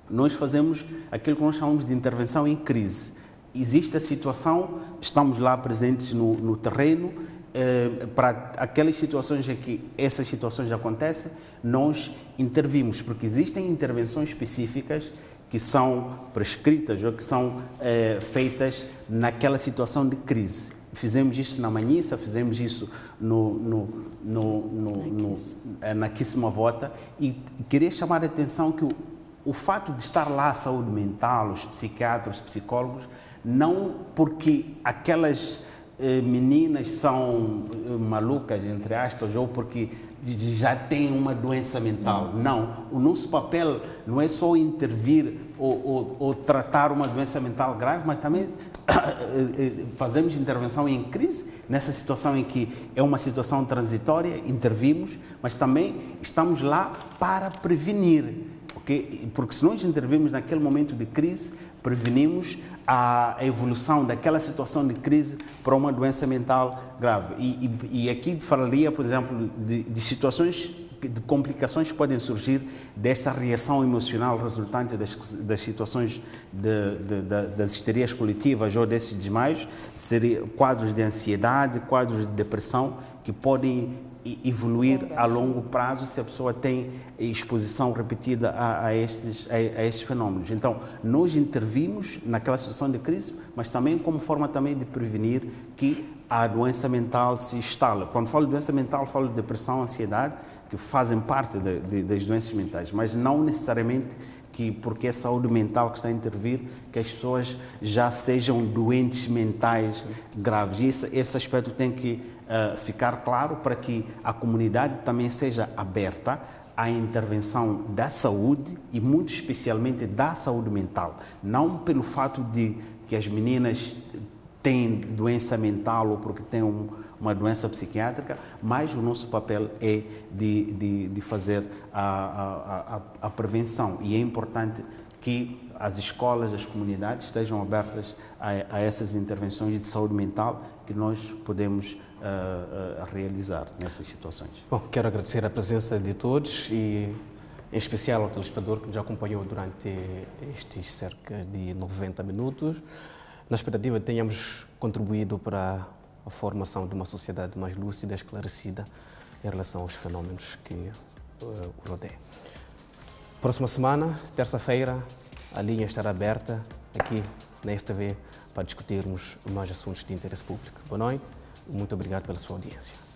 nós fazemos aquilo que nós chamamos de intervenção em crise. Existe a situação, estamos lá presentes no terreno, para aquelas situações em que essas situações acontecem, nós intervimos, porque existem intervenções específicas que são prescritas ou que são feitas naquela situação de crise. Fizemos isso na Manhissa, fizemos isso na Kissimavota, e queria chamar a atenção que o fato de estar lá a saúde mental, os psiquiatras, os psicólogos, não porque aquelas meninas são malucas, entre aspas, ou porque já têm uma doença mental. Não, o nosso papel não é só intervir ou tratar uma doença mental grave, mas também fazemos intervenção em crise, nessa situação em que é uma situação transitória, intervimos, mas também estamos lá para prevenir, okay? Porque se nós intervirmos naquele momento de crise, prevenimos a evolução daquela situação de crise para uma doença mental grave. E aqui falaria, por exemplo, de situações, de complicações que podem surgir dessa reação emocional resultante das situações das histerias coletivas ou desses desmaios, seria quadros de ansiedade, quadros de depressão que podem evoluir a longo prazo se a pessoa tem exposição repetida a estes fenômenos. Então, nós intervimos naquela situação de crise, mas também como forma também de prevenir que a doença mental se instale. Quando falo de doença mental, falo de depressão, ansiedade, que fazem parte das doenças mentais, mas não necessariamente porque é saúde mental que está a intervir, que as pessoas já sejam doentes mentais graves. E esse aspecto tem que ficar claro para que a comunidade também seja aberta à intervenção da saúde e muito especialmente da saúde mental. Não pelo fato de que as meninas têm doença mental ou porque têm uma doença psiquiátrica, mas o nosso papel é de fazer a prevenção. E é importante que as escolas, as comunidades estejam abertas a essas intervenções de saúde mental que nós podemos realizar nessas situações. Bom, quero agradecer a presença de todos e em especial ao telespectador que nos acompanhou durante estes cerca de 90 minutos. Na expectativa de tenhamos contribuído para a formação de uma sociedade mais lúcida, esclarecida em relação aos fenómenos que o rodeiam. Próxima semana, terça-feira, a linha estará aberta aqui na STV para discutirmos mais assuntos de interesse público. Boa noite, muito obrigado pela sua audiência.